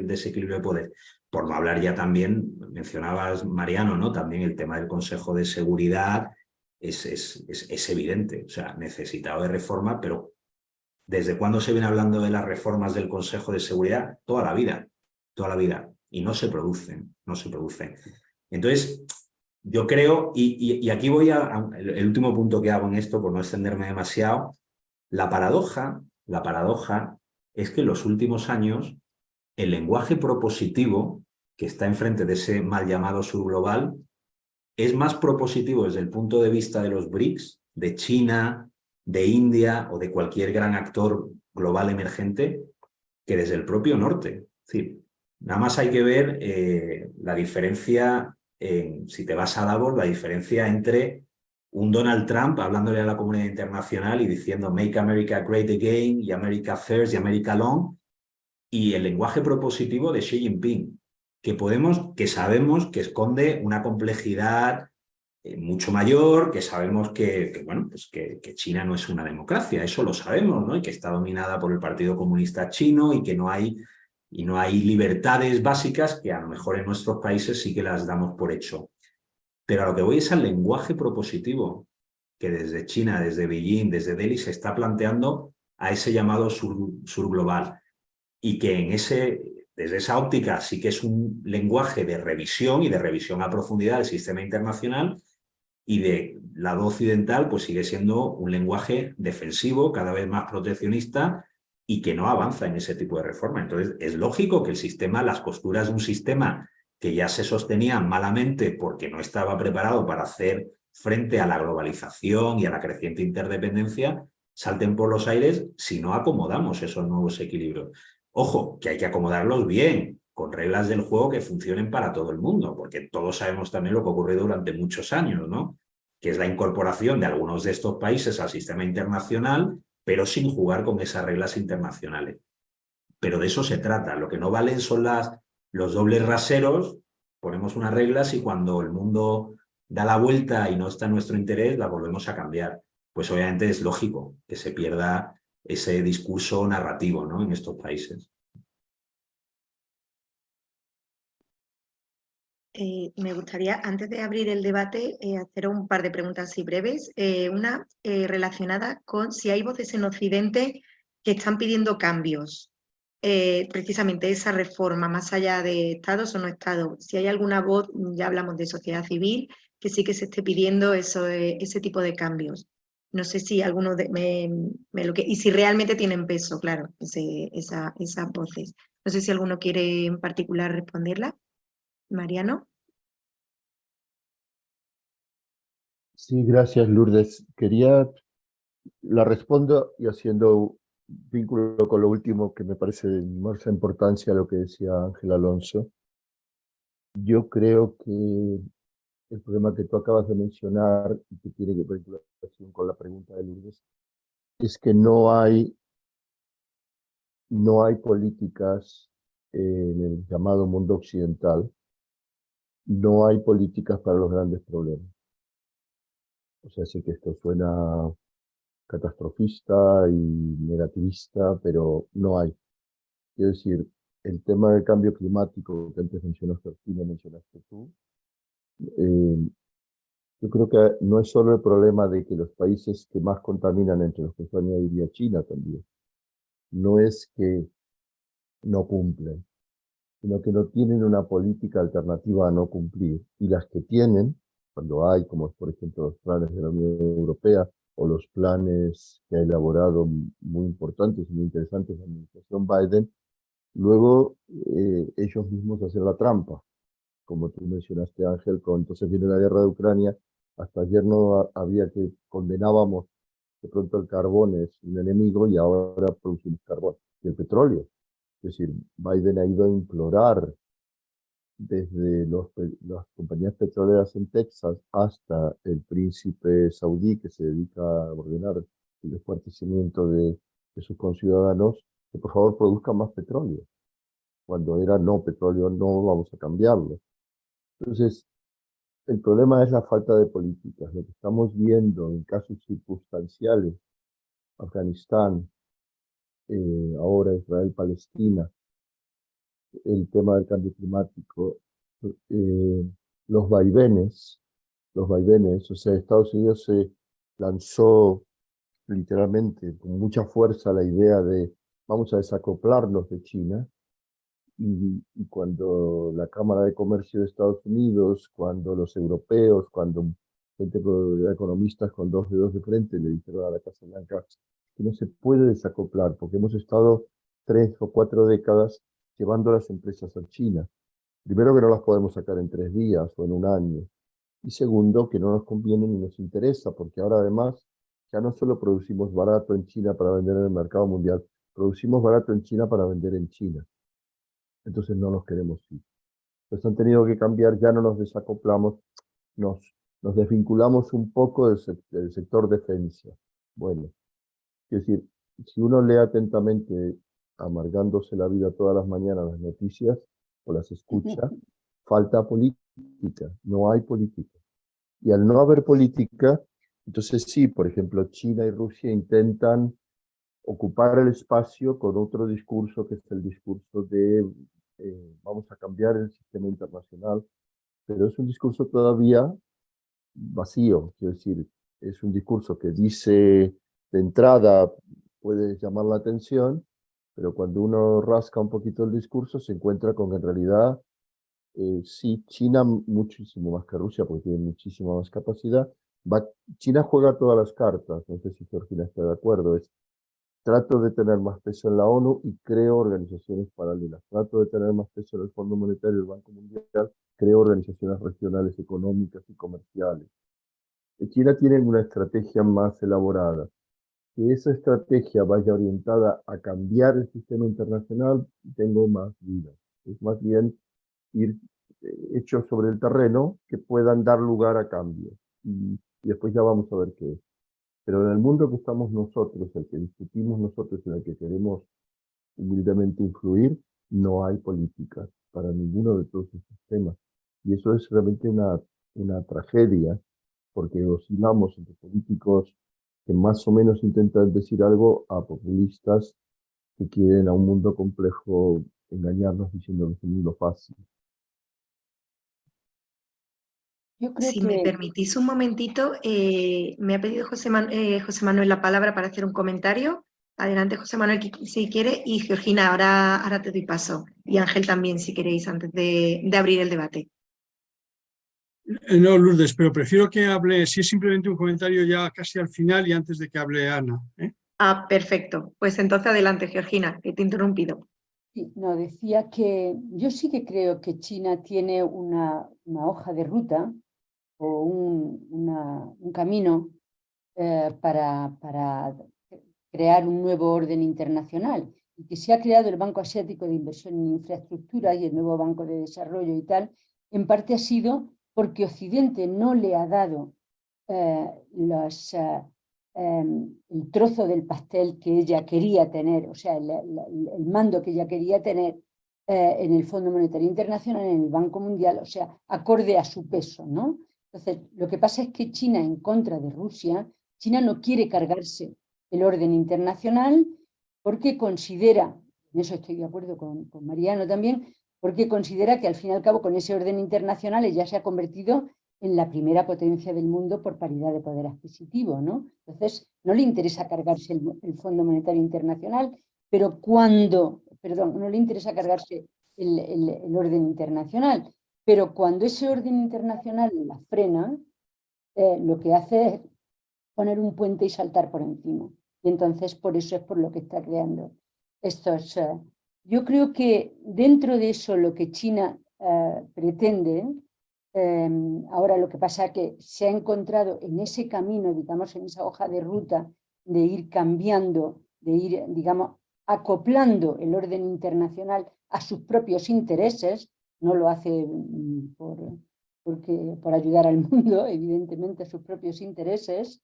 desequilibrio de poder? Por no hablar ya también, mencionabas, Mariano, ¿no? También el tema del Consejo de Seguridad es evidente, o sea, necesitado de reforma, pero ¿desde cuándo se viene hablando de las reformas del Consejo de Seguridad? Toda la vida, y no se producen. Entonces, yo creo, y aquí voy el último punto que hago en esto, por no extenderme demasiado, la paradoja es que en los últimos años el lenguaje propositivo que está enfrente de ese mal llamado sur global es más propositivo desde el punto de vista de los BRICS, de China, de India o de cualquier gran actor global emergente que desde el propio norte. Es decir, nada más hay que ver la diferencia, si te vas a Davos, la diferencia entre un Donald Trump hablándole a la comunidad internacional y diciendo Make America Great Again y America First y America Long, y el lenguaje propositivo de Xi Jinping, que sabemos que esconde una complejidad mucho mayor, que sabemos que China no es una democracia, eso lo sabemos, ¿no? Y que está dominada por el Partido Comunista Chino y que no hay libertades básicas que a lo mejor en nuestros países sí que las damos por hecho. Pero a lo que voy es al lenguaje propositivo que desde China, desde Beijing, desde Delhi se está planteando a ese llamado sur global y que desde esa óptica sí que es un lenguaje de revisión y de revisión a profundidad del sistema internacional, y de lado occidental pues sigue siendo un lenguaje defensivo, cada vez más proteccionista y que no avanza en ese tipo de reforma. Entonces, es lógico que el sistema, las costuras de un sistema que ya se sostenían malamente porque no estaba preparado para hacer frente a la globalización y a la creciente interdependencia, salten por los aires si no acomodamos esos nuevos equilibrios. Ojo, que hay que acomodarlos bien, con reglas del juego que funcionen para todo el mundo, porque todos sabemos también lo que ha ocurrido durante muchos años, ¿no? Que es la incorporación de algunos de estos países al sistema internacional, pero sin jugar con esas reglas internacionales. Pero de eso se trata. Lo que no valen son los dobles raseros. Ponemos unas reglas y cuando el mundo da la vuelta y no está en nuestro interés, la volvemos a cambiar. Pues obviamente es lógico que se pierda ese discurso narrativo, ¿no?, en estos países. Me gustaría, antes de abrir el debate, hacer un par de preguntas así breves. Una relacionada con si hay voces en Occidente que están pidiendo cambios. Precisamente esa reforma, más allá de estados o no estados. Si hay alguna voz, ya hablamos de sociedad civil, que sí que se esté pidiendo ese tipo de cambios. No sé si alguno y si realmente tienen peso, claro, esas voces. No sé si alguno quiere en particular responderla. Mariano. Sí, gracias, Lourdes. La respondo y haciendo vínculo con lo último que me parece de inmensa importancia lo que decía Ángel Alonso. Yo creo que el problema que tú acabas de mencionar y que tiene que ver con la pregunta de Lourdes es que no hay políticas en el llamado mundo occidental, no hay políticas para los grandes problemas. O sea, sé que esto suena catastrofista y negativista, pero no hay. Quiero decir, el tema del cambio climático que antes mencionaste tú, yo creo que no es solo el problema de que los países que más contaminan, entre los que yo añadiría China también, no es que no cumplen, sino que no tienen una política alternativa a no cumplir. Y las que tienen, cuando hay, como por ejemplo los planes de la Unión Europea o los planes que ha elaborado muy importantes y muy interesantes la administración Biden, luego ellos mismos hacen la trampa, como tú mencionaste, Ángel, entonces viene la guerra de Ucrania. Hasta ayer no había que condenábamos de pronto el carbón es un enemigo y ahora producimos carbón y el petróleo. Es decir, Biden ha ido a implorar desde las compañías petroleras en Texas hasta el príncipe saudí que se dedica a ordenar el descuartizamiento de sus conciudadanos, que por favor produzcan más petróleo. Cuando era no, petróleo no, vamos a cambiarlo. Entonces, el problema es la falta de políticas. Lo que estamos viendo en casos circunstanciales, Afganistán, ahora Israel-Palestina, el tema del cambio climático, eh, los vaivenes, o sea, Estados Unidos se lanzó literalmente con mucha fuerza la idea de vamos a desacoplarnos de China, y cuando la Cámara de Comercio de Estados Unidos, cuando los europeos, cuando economistas con dos dedos de frente le dijeron a la Casa Blanca que no se puede desacoplar porque hemos estado 3 o 4 décadas llevando a las empresas a China. Primero, que no las podemos sacar en 3 días o en un año. Y segundo, que no nos conviene ni nos interesa, porque ahora además ya no solo producimos barato en China para vender en el mercado mundial, producimos barato en China para vender en China. Entonces no nos queremos ir. Entonces han tenido que cambiar, ya no nos desacoplamos, nos desvinculamos un poco del sector defensa. Bueno, es decir, si uno lee atentamente, amargándose la vida todas las mañanas las noticias o las escucha, falta política, no hay política. Y al no haber política, entonces sí, por ejemplo, China y Rusia intentan ocupar el espacio con otro discurso, que es el discurso de vamos a cambiar el sistema internacional, pero es un discurso todavía vacío, quiero decir, es un discurso que dice de entrada, puede llamar la atención, pero cuando uno rasca un poquito el discurso se encuentra con que en realidad sí, China muchísimo más que Rusia porque tiene muchísima más capacidad. China juega todas las cartas, no sé si Georgina está de acuerdo, trato de tener más peso en la ONU y creo organizaciones paralelas. Trato de tener más peso en el Fondo Monetario y el Banco Mundial, creo organizaciones regionales económicas y comerciales. China tiene una estrategia más elaborada. Que esa estrategia vaya orientada a cambiar el sistema internacional, tengo más dudas. Es más bien ir hechos sobre el terreno que puedan dar lugar a cambios. Y después ya vamos a ver qué es. Pero en el mundo que estamos nosotros, el que discutimos nosotros, en el que queremos humildemente influir, no hay política para ninguno de todos estos temas. Y eso es realmente una tragedia, porque oscilamos entre políticos que más o menos intentan decir algo a populistas que quieren a un mundo complejo engañarnos diciendo que es un mundo fácil. Yo creo Si me que permitís un momentito, me ha pedido José Manuel la palabra para hacer un comentario. Adelante, José Manuel, si quiere, y Georgina, ahora te doy paso. Y Ángel también, si queréis, antes de abrir el debate. No, Lourdes, pero prefiero que hable, si es simplemente un comentario ya casi al final y antes de que hable Ana. Ah, perfecto. Pues entonces adelante, Georgina, que te he interrumpido. sí, no, decía que yo sí que creo que China tiene una hoja de ruta o un camino para crear un nuevo orden internacional, y que se ha creado el Banco Asiático de Inversión en Infraestructura y el nuevo Banco de Desarrollo y tal, en parte ha sido porque Occidente no le ha dado el trozo del pastel que ella quería tener, o sea, el mando que ella quería tener en el Fondo Monetario Internacional, en el Banco Mundial, o sea, acorde a su peso, ¿no? Entonces, lo que pasa es que China, en contra de Rusia, China no quiere cargarse el orden internacional porque considera, en eso estoy de acuerdo con Mariano también, porque considera que al fin y al cabo con ese orden internacional ella se ha convertido en la primera potencia del mundo por paridad de poder adquisitivo, ¿no? Entonces, no le interesa cargarse el Fondo Monetario Internacional, pero no le interesa cargarse el orden internacional, pero cuando ese orden internacional la frena, lo que hace es poner un puente y saltar por encima. Y entonces por eso es por lo que está creando estos... yo creo que dentro de eso lo que China pretende, ahora lo que pasa es que se ha encontrado en ese camino, digamos, en esa hoja de ruta de ir cambiando, de ir, digamos, acoplando el orden internacional a sus propios intereses, no lo hace por ayudar al mundo, evidentemente a sus propios intereses.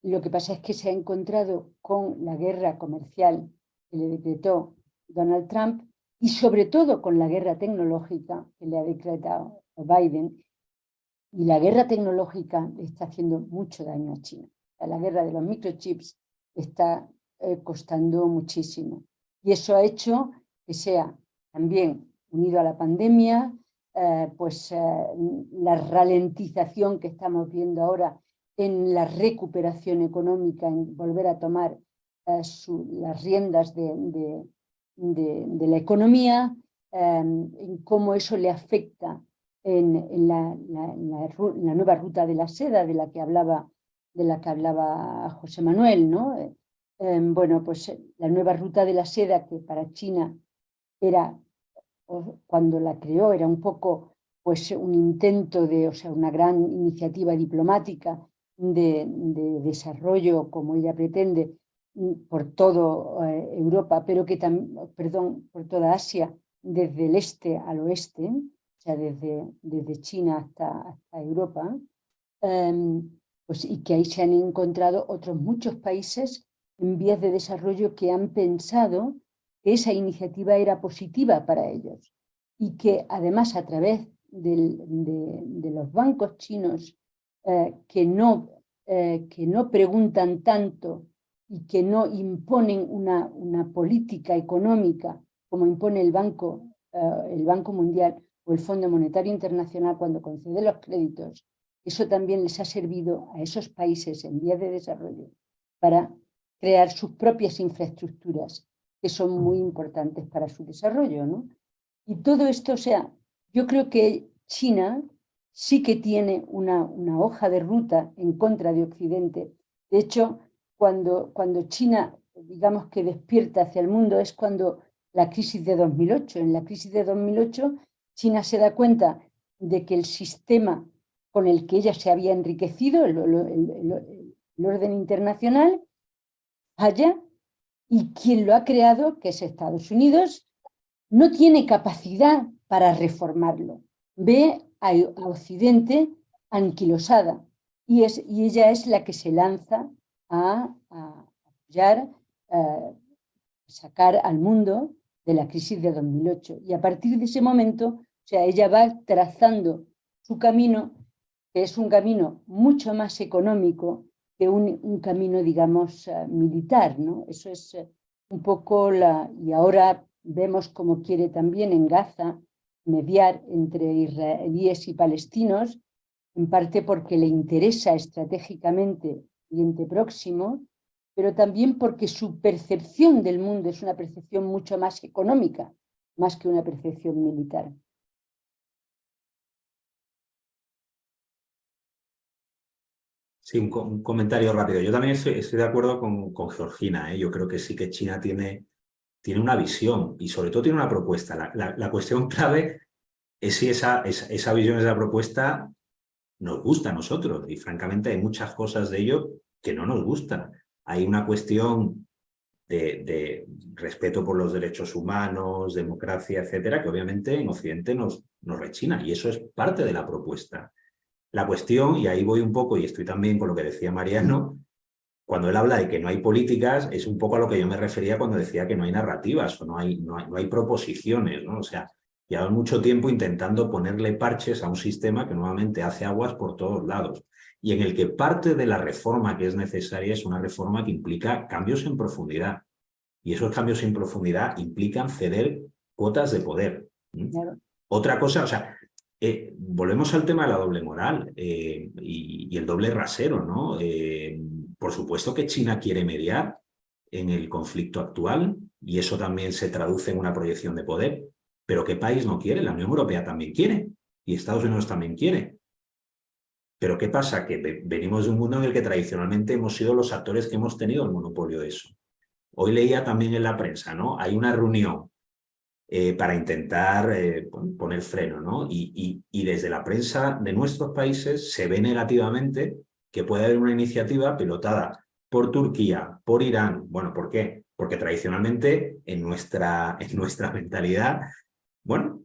Lo que pasa es que se ha encontrado con la guerra comercial que le decretó Donald Trump y sobre todo con la guerra tecnológica que le ha decretado Biden. Y la guerra tecnológica le está haciendo mucho daño a China. La guerra de los microchips está costando muchísimo. Y eso ha hecho que sea también unido a la pandemia, la ralentización que estamos viendo ahora en la recuperación económica, en volver a tomar las riendas de la economía, en cómo eso le afecta en la nueva ruta de la seda de la que hablaba José Manuel, ¿no? Bueno, pues la nueva ruta de la seda, que para China era, cuando la creó, era un poco pues un intento o sea, una gran iniciativa diplomática de desarrollo, como ella pretende, por toda Europa, pero que también, por toda Asia, desde el este al oeste, o sea, desde China hasta Europa, pues, y que ahí se han encontrado otros muchos países en vías de desarrollo que han pensado que esa iniciativa era positiva para ellos y que además a través de los bancos chinos que no preguntan tanto y que no imponen una política económica como impone el Banco Mundial o el Fondo Monetario Internacional cuando concede los créditos, eso también les ha servido a esos países en vías de desarrollo para crear sus propias infraestructuras, que son muy importantes para su desarrollo, ¿no? Y todo esto, o sea, yo creo que China sí que tiene una hoja de ruta en contra de Occidente. De hecho, cuando China, digamos que despierta hacia el mundo, es cuando la crisis de 2008. En la crisis de 2008, China se da cuenta de que el sistema con el que ella se había enriquecido, el orden internacional, falla, y quien lo ha creado, que es Estados Unidos, no tiene capacidad para reformarlo. Ve a Occidente anquilosada y ella es la que se lanza a apoyar, sacar al mundo de la crisis de 2008. Y a partir de ese momento, o sea, ella va trazando su camino, que es un camino mucho más económico que un camino, digamos, militar, ¿no? Eso es un poco y ahora vemos cómo quiere también en Gaza mediar entre israelíes y palestinos, en parte porque le interesa estratégicamente Oriente Próximo, pero también porque su percepción del mundo es una percepción mucho más económica, más que una percepción militar. Sí, un comentario rápido. Yo también estoy de acuerdo con Georgina, ¿eh? Yo creo que sí que China tiene una visión y sobre todo tiene una propuesta. La cuestión clave es si esa visión, esa propuesta nos gusta a nosotros. Y francamente hay muchas cosas de ello que no nos gustan. Hay una cuestión de respeto por los derechos humanos, democracia, etcétera, que obviamente en Occidente nos rechina. Y eso es parte de la propuesta. La cuestión, y ahí voy un poco, y estoy también con lo que decía Mariano, cuando él habla de que no hay políticas, es un poco a lo que yo me refería cuando decía que no hay narrativas o no hay proposiciones, ¿no? O sea, llevamos mucho tiempo intentando ponerle parches a un sistema que nuevamente hace aguas por todos lados y en el que parte de la reforma que es necesaria es una reforma que implica cambios en profundidad. Y esos cambios en profundidad implican ceder cuotas de poder. Claro. Otra cosa, o sea, volvemos al tema de la doble moral y el doble rasero, ¿no? Por supuesto que China quiere mediar en el conflicto actual y eso también se traduce en una proyección de poder, pero ¿qué país no quiere? La Unión Europea también quiere y Estados Unidos también quiere. Pero ¿qué pasa? Que venimos de un mundo en el que tradicionalmente hemos sido los actores que hemos tenido el monopolio de eso. Hoy leía también en la prensa, ¿no? Hay una reunión para intentar poner freno, ¿no? Y desde la prensa de nuestros países se ve negativamente que puede haber una iniciativa pilotada por Turquía, por Irán. Bueno, ¿por qué? Porque tradicionalmente en nuestra mentalidad, bueno,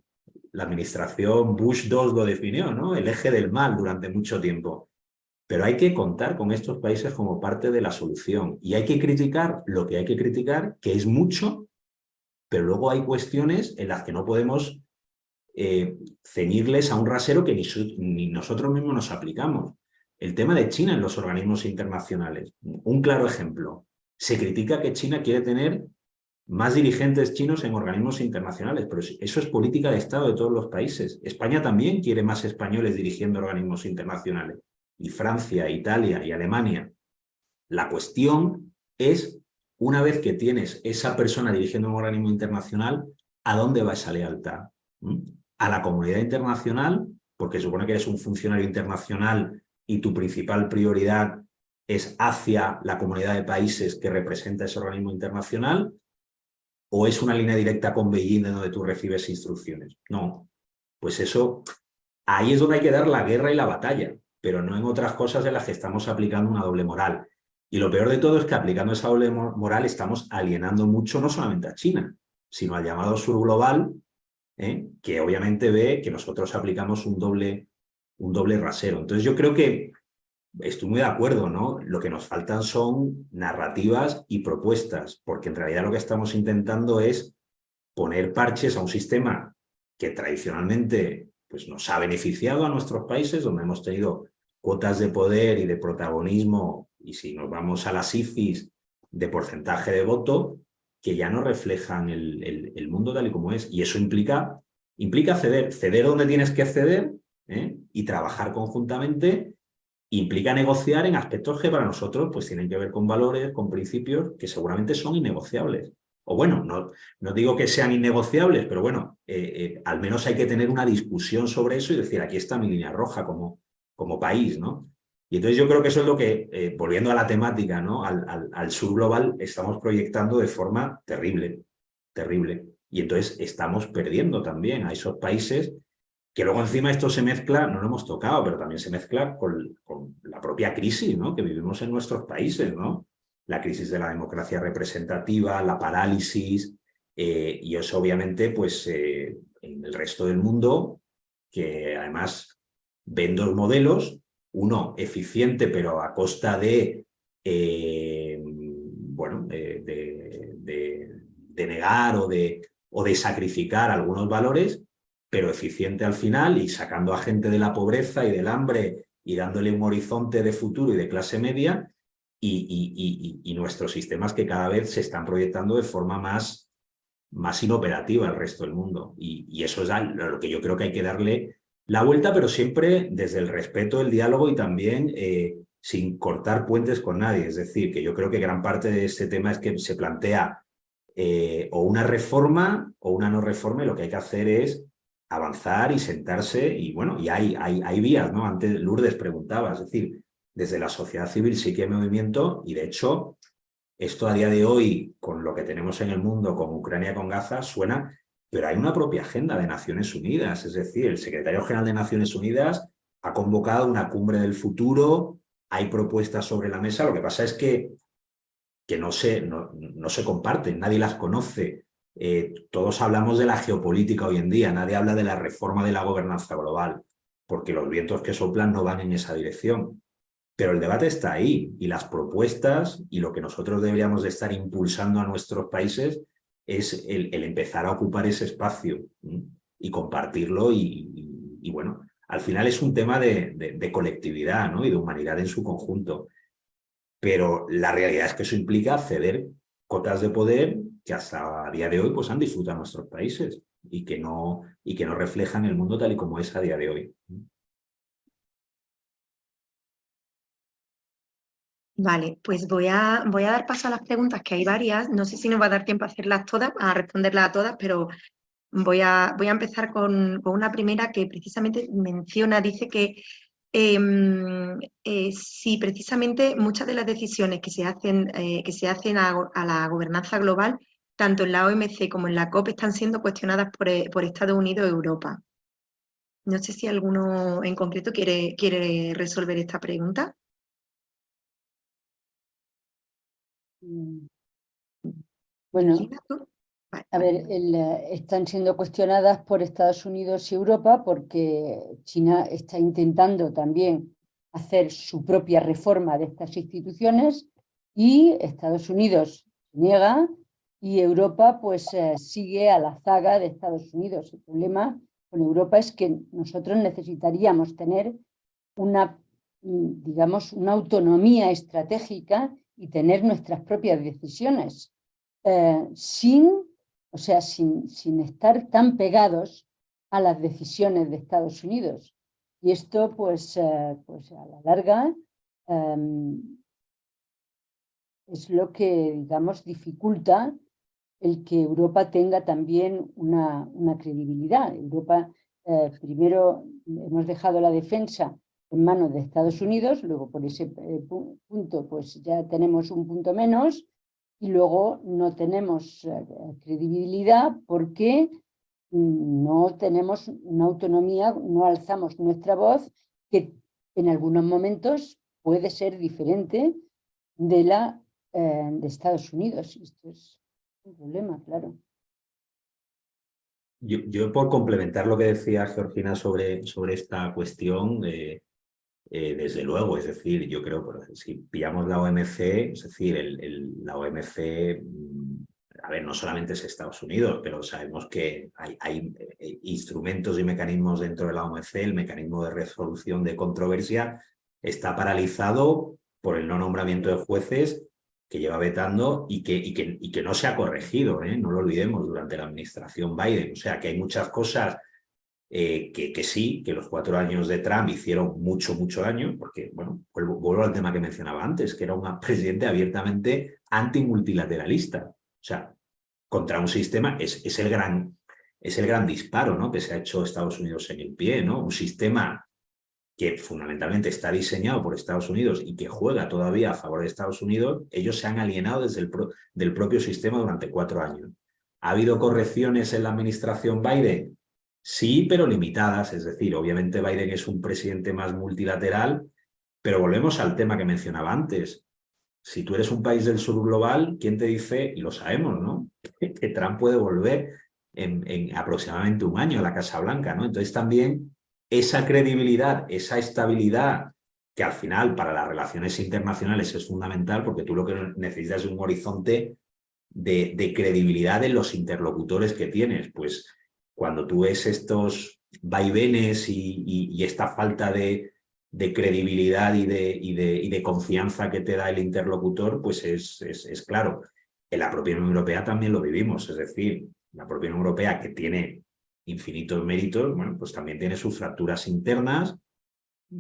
la administración Bush II lo definió, ¿no? El eje del mal durante mucho tiempo. Pero hay que contar con estos países como parte de la solución y hay que criticar lo que hay que criticar, que es mucho, pero luego hay cuestiones en las que no podemos ceñirles a un rasero que ni nosotros mismos nos aplicamos. El tema de China en los organismos internacionales. Un claro ejemplo. Se critica que China quiere tener más dirigentes chinos en organismos internacionales, pero eso es política de Estado de todos los países. España también quiere más españoles dirigiendo organismos internacionales. Y Francia, Italia y Alemania. La cuestión es, una vez que tienes esa persona dirigiendo un organismo internacional, ¿a dónde va esa lealtad? ¿A la comunidad internacional? Porque supone que eres un funcionario internacional y tu principal prioridad es hacia la comunidad de países que representa ese organismo internacional, ¿o es una línea directa con Beijing de donde tú recibes instrucciones? No, pues eso, ahí es donde hay que dar la guerra y la batalla, pero no en otras cosas en las que estamos aplicando una doble moral. Y lo peor de todo es que aplicando esa doble moral estamos alienando mucho no solamente a China, sino al llamado sur global, que obviamente ve que nosotros aplicamos un doble rasero. Entonces yo creo que estoy muy de acuerdo, ¿no? Lo que nos faltan son narrativas y propuestas, porque en realidad lo que estamos intentando es poner parches a un sistema que tradicionalmente pues, nos ha beneficiado a nuestros países, donde hemos tenido cuotas de poder y de protagonismo, y si nos vamos a las IFIs, de porcentaje de voto, que ya no reflejan el mundo tal y como es. Y eso implica ceder donde tienes que ceder, y trabajar conjuntamente. Implica negociar en aspectos que para nosotros pues, tienen que ver con valores, con principios que seguramente son innegociables. O bueno, no digo que sean innegociables, pero bueno, al menos hay que tener una discusión sobre eso y decir, aquí está mi línea roja como país, ¿no? Y entonces yo creo que eso es lo que, volviendo a la temática, ¿no? Al sur global, estamos proyectando de forma terrible, terrible. Y entonces estamos perdiendo también a esos países que luego encima esto se mezcla, no lo hemos tocado, pero también se mezcla con la propia crisis, ¿no? Que vivimos en nuestros países, ¿no? La crisis de la democracia representativa, la parálisis, y eso obviamente pues en el resto del mundo, que además ven dos modelos, uno eficiente pero a costa de, bueno, de negar o de sacrificar algunos valores, pero eficiente al final y sacando a gente de la pobreza y del hambre y dándole un horizonte de futuro y de clase media, y nuestros sistemas que cada vez se están proyectando de forma más inoperativa al resto del mundo. Y eso es a lo que yo creo que hay que darle la vuelta, pero siempre desde el respeto, el diálogo y también sin cortar puentes con nadie. Es decir, que yo creo que gran parte de este tema es que se plantea o una reforma o una no reforma, y lo que hay que hacer es avanzar y sentarse, y bueno, y hay vías, ¿no? Antes Lourdes preguntaba, es decir, desde la sociedad civil sí que hay movimiento, y de hecho esto a día de hoy, con lo que tenemos en el mundo, con Ucrania, con Gaza, suena, pero hay una propia agenda de Naciones Unidas, es decir, el secretario general de Naciones Unidas ha convocado una cumbre del futuro, hay propuestas sobre la mesa, lo que pasa es que no se comparten, nadie las conoce. Todos hablamos de la geopolítica hoy en día, nadie habla de la reforma de la gobernanza global, porque los vientos que soplan no van en esa dirección. Pero el debate está ahí, y las propuestas y lo que nosotros deberíamos de estar impulsando a nuestros países es el empezar a ocupar ese espacio y compartirlo, y bueno, al final es un tema de colectividad, ¿no? Y de humanidad en su conjunto. Pero la realidad es que eso implica ceder cotas de poder que hasta a día de hoy pues han disfrutado nuestros países y que no reflejan el mundo tal y como es a día de hoy. Vale, pues voy a dar paso a las preguntas, que hay varias. No sé si nos va a dar tiempo a hacerlas todas, a responderlas a todas, pero voy a empezar con una primera que precisamente menciona, dice que si precisamente muchas de las decisiones que se hacen a la gobernanza global, tanto en la OMC como en la COP, están siendo cuestionadas por Estados Unidos o Europa. No sé si alguno en concreto quiere resolver esta pregunta. Bueno, Cristina, ¿tú? Vale. a ver, están siendo cuestionadas por Estados Unidos y Europa porque China está intentando también hacer su propia reforma de estas instituciones, y Estados Unidos niega y Europa pues sigue a la zaga de Estados Unidos. El problema con Europa es que nosotros necesitaríamos tener una, digamos, una autonomía estratégica y tener nuestras propias decisiones sin estar tan pegados a las decisiones de Estados Unidos. Y esto, pues a la larga, es lo que, digamos, dificulta el que Europa tenga también una credibilidad. Europa, primero, hemos dejado la defensa en manos de Estados Unidos, luego por ese punto, pues ya tenemos un punto menos, y luego no tenemos credibilidad porque no tenemos una autonomía, no alzamos nuestra voz, que en algunos momentos puede ser diferente de la de Estados Unidos. Esto es un problema, claro. Yo por complementar lo que decía Georgina sobre esta cuestión, desde luego, es decir, yo creo que si pillamos la OMC, es decir, la OMC, a ver, no solamente es Estados Unidos, pero sabemos que hay instrumentos y mecanismos dentro de la OMC. El mecanismo de resolución de controversia está paralizado por el no nombramiento de jueces, que lleva vetando y que no se ha corregido, no lo olvidemos, durante la administración Biden. O sea, que hay muchas cosas que sí, que los 4 años de Trump hicieron mucho daño, porque, bueno, vuelvo al tema que mencionaba antes, que era un presidente abiertamente antimultilateralista. O sea, contra un sistema, es el gran disparo, ¿no?, que se ha hecho Estados Unidos en el pie, ¿no? Un sistema que fundamentalmente está diseñado por Estados Unidos y que juega todavía a favor de Estados Unidos, ellos se han alienado desde del propio sistema durante 4 años. ¿Ha habido correcciones en la administración Biden? Sí, pero limitadas. Es decir, obviamente Biden es un presidente más multilateral, pero volvemos al tema que mencionaba antes. Si tú eres un país del sur global, ¿quién te dice, y lo sabemos, ¿no?, que Trump puede volver en aproximadamente un año a la Casa Blanca, ¿no? Entonces también esa credibilidad, esa estabilidad, que al final para las relaciones internacionales es fundamental, porque tú lo que necesitas es un horizonte de credibilidad en los interlocutores que tienes. Pues cuando tú ves estos vaivenes y esta falta de credibilidad y de confianza que te da el interlocutor, pues es claro. En la propia Unión Europea también lo vivimos, es decir, la propia Unión Europea, que tiene infinitos méritos, bueno, pues también tiene sus fracturas internas,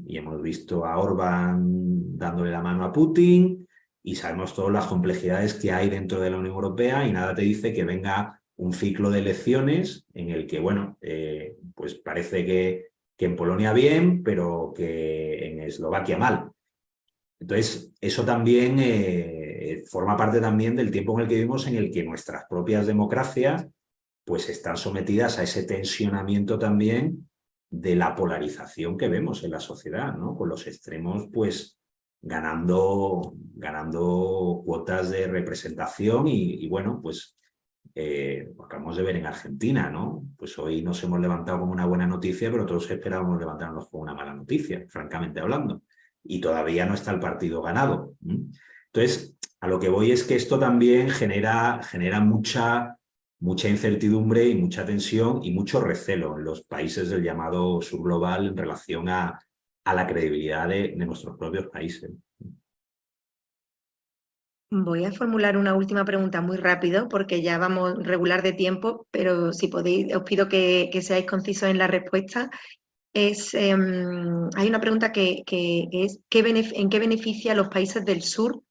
y hemos visto a Orbán dándole la mano a Putin, y sabemos todas las complejidades que hay dentro de la Unión Europea, y nada te dice que venga un ciclo de elecciones en el que, bueno, pues parece que en Polonia bien, pero que en Eslovaquia mal. Entonces, eso también forma parte también del tiempo en el que vivimos, en el que nuestras propias democracias pues están sometidas a ese tensionamiento también de la polarización que vemos en la sociedad, ¿no? Con los extremos pues ganando cuotas de representación y bueno, pues lo acabamos de ver en Argentina, ¿no? Pues hoy nos hemos levantado con una buena noticia, pero todos esperábamos levantarnos con una mala noticia, francamente hablando. Y todavía no está el partido ganado. Entonces, a lo que voy es que esto también genera mucha incertidumbre y mucha tensión y mucho recelo en los países del llamado sur global en relación a la credibilidad de nuestros propios países. Voy a formular una última pregunta muy rápido porque ya vamos regular de tiempo, pero si podéis, os pido que seáis concisos en la respuesta. Hay una pregunta que es ¿en qué beneficia a los países del sur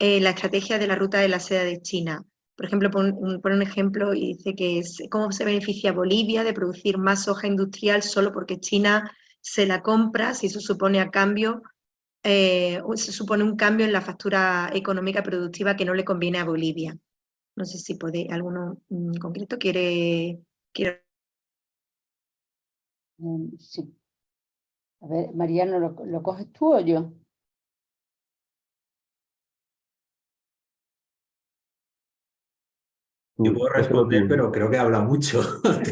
la estrategia de la ruta de la seda de China? Por ejemplo, pone un ejemplo y dice que es cómo se beneficia Bolivia de producir más soja industrial solo porque China se la compra, si eso supone a cambio, se supone un cambio en la factura económica productiva que no le conviene a Bolivia. No sé si podéis, alguno en concreto quiere... Sí. A ver, Mariano, ¿lo coges tú o yo? Yo puedo responder, pero creo que habla mucho.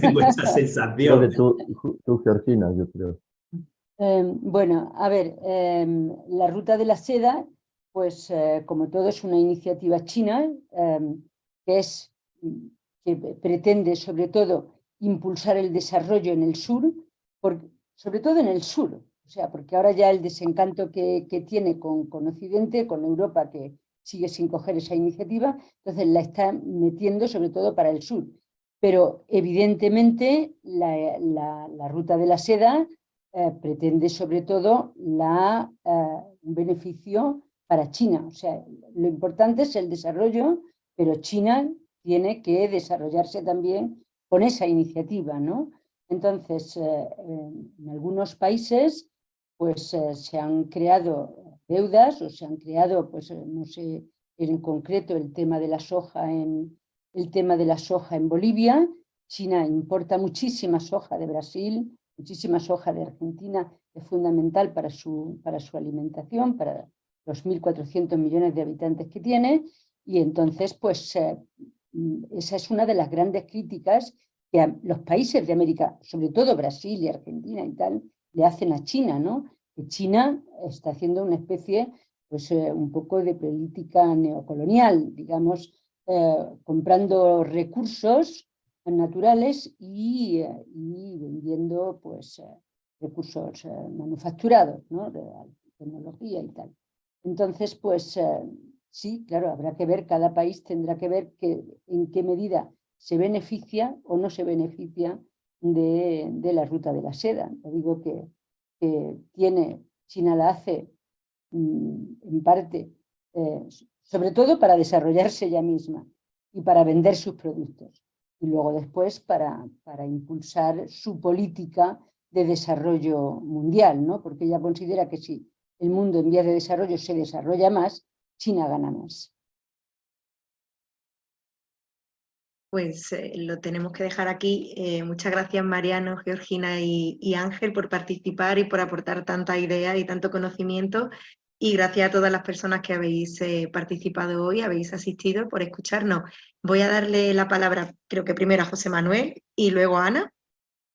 Tengo esa Creo sensación. que tú, Georgina, yo creo. Bueno, a ver, la ruta de la seda, pues como todo es una iniciativa china que pretende sobre todo impulsar el desarrollo en el sur, sobre todo en el sur, o sea, porque ahora ya el desencanto que tiene con Occidente, con Europa, que sigue sin coger esa iniciativa, entonces la está metiendo sobre todo para el sur. Pero evidentemente la ruta de la seda pretende sobre todo un beneficio para China. O sea, lo importante es el desarrollo, pero China tiene que desarrollarse también con esa iniciativa, ¿no? Entonces, en algunos países pues se han creado deudas o se han creado, pues no sé, en concreto el tema de la soja en Bolivia. China importa muchísima soja de Brasil, muchísima soja de Argentina, es fundamental para su alimentación, para los 1.400 millones de habitantes que tiene, y entonces pues esa es una de las grandes críticas que a los países de América, sobre todo Brasil y Argentina y tal, le hacen a China, ¿no? Que China está haciendo una especie, pues un poco de política neocolonial, digamos, comprando recursos naturales y vendiendo pues recursos manufacturados, ¿no? De tecnología y tal. Entonces, pues sí, claro, habrá que ver, cada país tendrá que ver en qué medida se beneficia o no se beneficia de la ruta de la seda. Te digo que China la hace en parte, sobre todo para desarrollarse ella misma y para vender sus productos. Y luego después para impulsar su política de desarrollo mundial, ¿no? Porque ella considera que si el mundo en vías de desarrollo se desarrolla más, China gana más. Pues lo tenemos que dejar aquí. Muchas gracias Mariano, Georgina y Ángel por participar y por aportar tanta idea y tanto conocimiento. Y gracias a todas las personas que habéis participado hoy, habéis asistido, por escucharnos. Voy a darle la palabra, creo que primero a José Manuel y luego a Ana,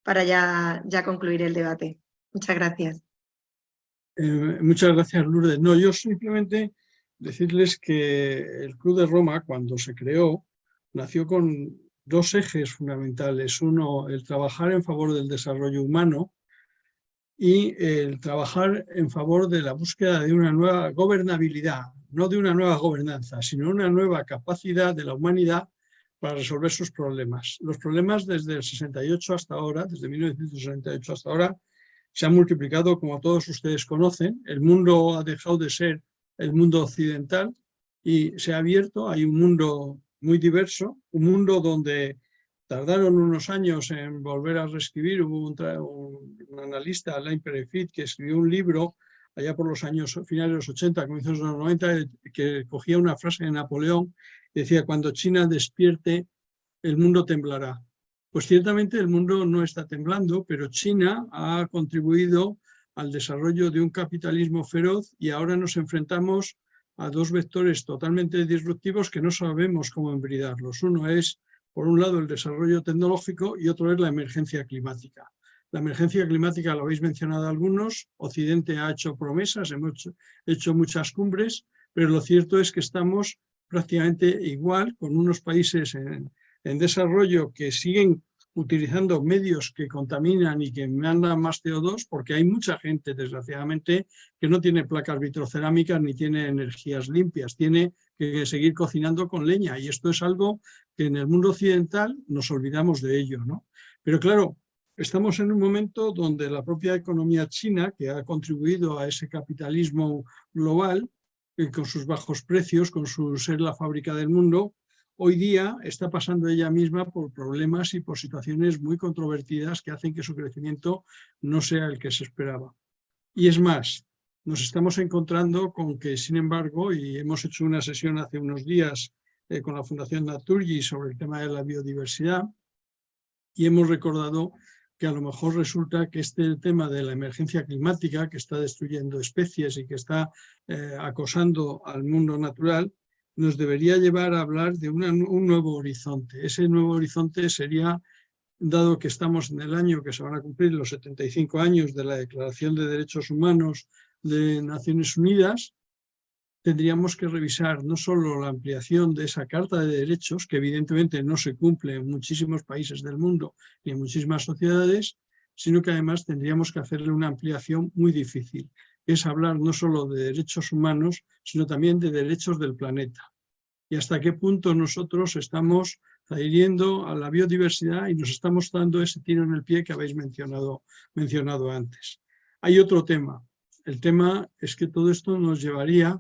para ya concluir el debate. Muchas gracias. Muchas gracias, Lourdes. No, yo simplemente decirles que el Club de Roma, cuando se creó, nació con dos ejes fundamentales. Uno, el trabajar en favor del desarrollo humano y el trabajar en favor de la búsqueda de una nueva gobernabilidad, no de una nueva gobernanza, sino una nueva capacidad de la humanidad para resolver sus problemas. Los problemas desde el 68 hasta ahora, desde 1968 hasta ahora, se han multiplicado, como todos ustedes conocen. El mundo ha dejado de ser el mundo occidental y se ha abierto. Hay un mundo muy diverso, un mundo donde tardaron unos años en volver a reescribir. Hubo un analista, Alain Perefit, que escribió un libro allá por los años finales de los 80, comienzos de los 90, que cogía una frase de Napoleón y decía: cuando China despierte, el mundo temblará. Pues ciertamente el mundo no está temblando, pero China ha contribuido al desarrollo de un capitalismo feroz y ahora nos enfrentamos a dos vectores totalmente disruptivos que no sabemos cómo embridarlos. Uno es, por un lado, el desarrollo tecnológico y otro es la emergencia climática. La emergencia climática lo habéis mencionado algunos. Occidente ha hecho promesas, hemos hecho muchas cumbres, pero lo cierto es que estamos prácticamente igual con unos países en desarrollo que siguen utilizando medios que contaminan y que mandan más CO2, porque hay mucha gente, desgraciadamente, que no tiene placas vitrocerámicas ni tiene energías limpias, tiene que seguir cocinando con leña, y esto es algo que en el mundo occidental nos olvidamos de ello, ¿no? Pero claro, estamos en un momento donde la propia economía china, que ha contribuido a ese capitalismo global, con sus bajos precios, con su ser la fábrica del mundo, hoy día está pasando ella misma por problemas y por situaciones muy controvertidas que hacen que su crecimiento no sea el que se esperaba. Y es más, nos estamos encontrando con que, sin embargo, y hemos hecho una sesión hace unos días con la Fundación Naturgy sobre el tema de la biodiversidad, y hemos recordado que a lo mejor resulta que el tema de la emergencia climática, que está destruyendo especies y que está acosando al mundo natural, nos debería llevar a hablar de un nuevo horizonte. Ese nuevo horizonte sería, dado que estamos en el año que se van a cumplir los 75 años de la Declaración de Derechos Humanos de Naciones Unidas, tendríamos que revisar no solo la ampliación de esa Carta de Derechos, que evidentemente no se cumple en muchísimos países del mundo ni en muchísimas sociedades, sino que además tendríamos que hacerle una ampliación muy difícil, que es hablar no solo de derechos humanos, sino también de derechos del planeta. Y hasta qué punto nosotros estamos adhiriendo a la biodiversidad y nos estamos dando ese tiro en el pie que habéis mencionado antes. Hay otro tema. El tema es que todo esto nos llevaría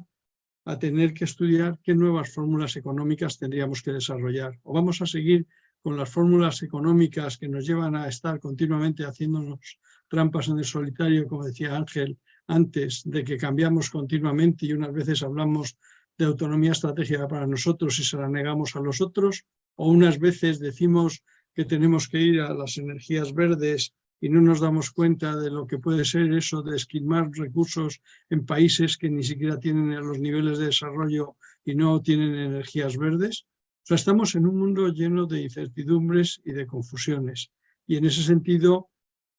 a tener que estudiar qué nuevas fórmulas económicas tendríamos que desarrollar. O vamos a seguir con las fórmulas económicas que nos llevan a estar continuamente haciéndonos trampas en el solitario, como decía Ángel antes, de que cambiamos continuamente y unas veces hablamos de autonomía estratégica para nosotros y se la negamos a los otros, o unas veces decimos que tenemos que ir a las energías verdes y no nos damos cuenta de lo que puede ser eso de esquilmar recursos en países que ni siquiera tienen los niveles de desarrollo y no tienen energías verdes. O sea, estamos en un mundo lleno de incertidumbres y de confusiones. Y en ese sentido,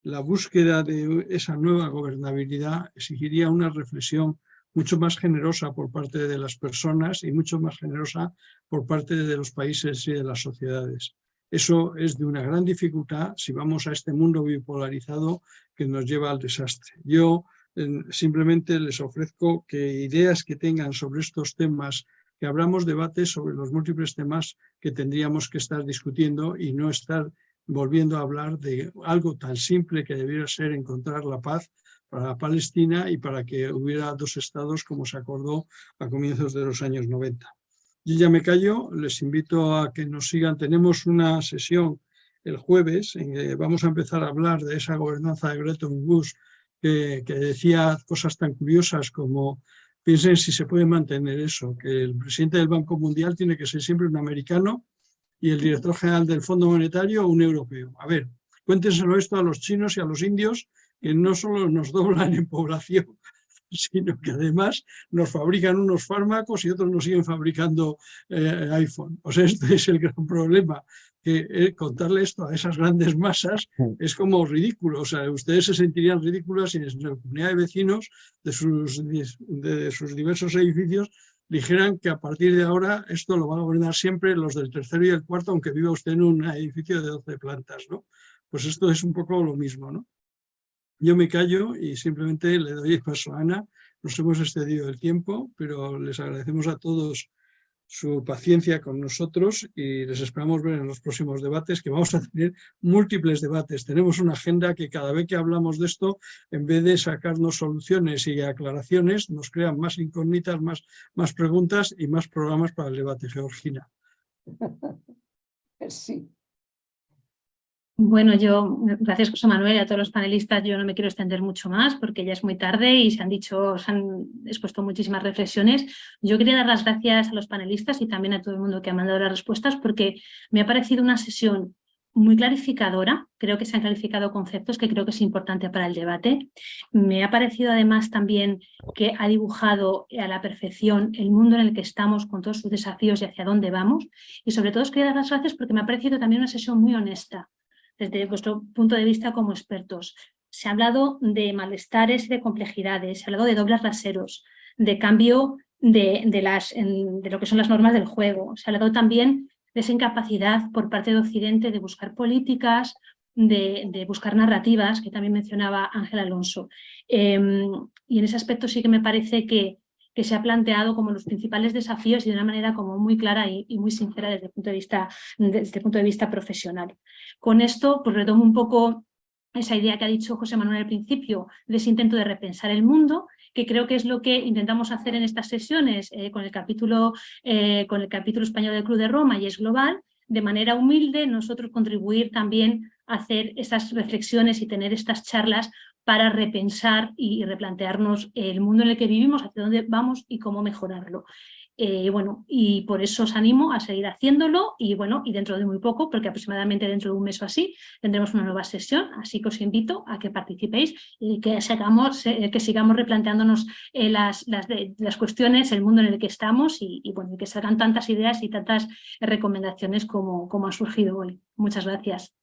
la búsqueda de esa nueva gobernabilidad exigiría una reflexión mucho más generosa por parte de las personas y mucho más generosa por parte de los países y de las sociedades. Eso es de una gran dificultad si vamos a este mundo bipolarizado que nos lleva al desastre. Yo simplemente les ofrezco que ideas que tengan sobre estos temas, que abramos debates sobre los múltiples temas que tendríamos que estar discutiendo y no estar volviendo a hablar de algo tan simple que debiera ser encontrar la paz para Palestina y para que hubiera dos estados como se acordó a comienzos de los años 90. Yo ya me callo, les invito a que nos sigan. Tenemos una sesión el jueves, en que vamos a empezar a hablar de esa gobernanza de Bretton Woods que decía cosas tan curiosas como: piensen si se puede mantener eso, que el presidente del Banco Mundial tiene que ser siempre un americano y el director general del Fondo Monetario un europeo. A ver, cuéntenselo esto a los chinos y a los indios, que no solo nos doblan en población, sino que además nos fabrican unos fármacos y otros nos siguen fabricando iPhone. O sea, este es el gran problema, que contarle esto a esas grandes masas es como ridículo. O sea, ustedes se sentirían ridículos si en la comunidad de vecinos de sus diversos edificios dijeran que a partir de ahora esto lo van a gobernar siempre los del tercero y el cuarto, aunque viva usted en un edificio de 12 plantas, ¿no? Pues esto es un poco lo mismo, ¿no? Yo me callo y simplemente le doy paso a Ana. Nos hemos excedido el tiempo, pero les agradecemos a todos su paciencia con nosotros y les esperamos ver en los próximos debates, que vamos a tener múltiples debates. Tenemos una agenda que cada vez que hablamos de esto, en vez de sacarnos soluciones y aclaraciones, nos crean más incógnitas, más preguntas y más programas para el debate. Georgina. Sí. Bueno, gracias José Manuel y a todos los panelistas, yo no me quiero extender mucho más porque ya es muy tarde y se han expuesto muchísimas reflexiones. Yo quería dar las gracias a los panelistas y también a todo el mundo que ha mandado las respuestas, porque me ha parecido una sesión muy clarificadora. Creo que se han clarificado conceptos que creo que es importante para el debate. Me ha parecido además también que ha dibujado a la perfección el mundo en el que estamos con todos sus desafíos y hacia dónde vamos. Y sobre todo os quería dar las gracias porque me ha parecido también una sesión muy honesta desde vuestro punto de vista como expertos. Se ha hablado de malestares y de complejidades, se ha hablado de dobles raseros, de cambio de lo que son las normas del juego. Se ha hablado también de esa incapacidad por parte de Occidente de buscar políticas, de buscar narrativas, que también mencionaba Ángel Alonso. Y en ese aspecto sí que me parece que se ha planteado como los principales desafíos y de una manera como muy clara y muy sincera desde el punto de vista profesional. Con esto pues retomo un poco esa idea que ha dicho José Manuel al principio, de ese intento de repensar el mundo, que creo que es lo que intentamos hacer en estas sesiones con el capítulo español del Club de Roma y Es Global. De manera humilde nosotros contribuir también a hacer esas reflexiones y tener estas charlas para repensar y replantearnos el mundo en el que vivimos, hacia dónde vamos y cómo mejorarlo. Bueno, y por eso os animo a seguir haciéndolo y bueno, y dentro de muy poco, porque aproximadamente dentro de un mes o así, tendremos una nueva sesión, así que os invito a que participéis y que sigamos replanteándonos las cuestiones, el mundo en el que estamos y bueno, que salgan tantas ideas y tantas recomendaciones como han surgido hoy. Muchas gracias.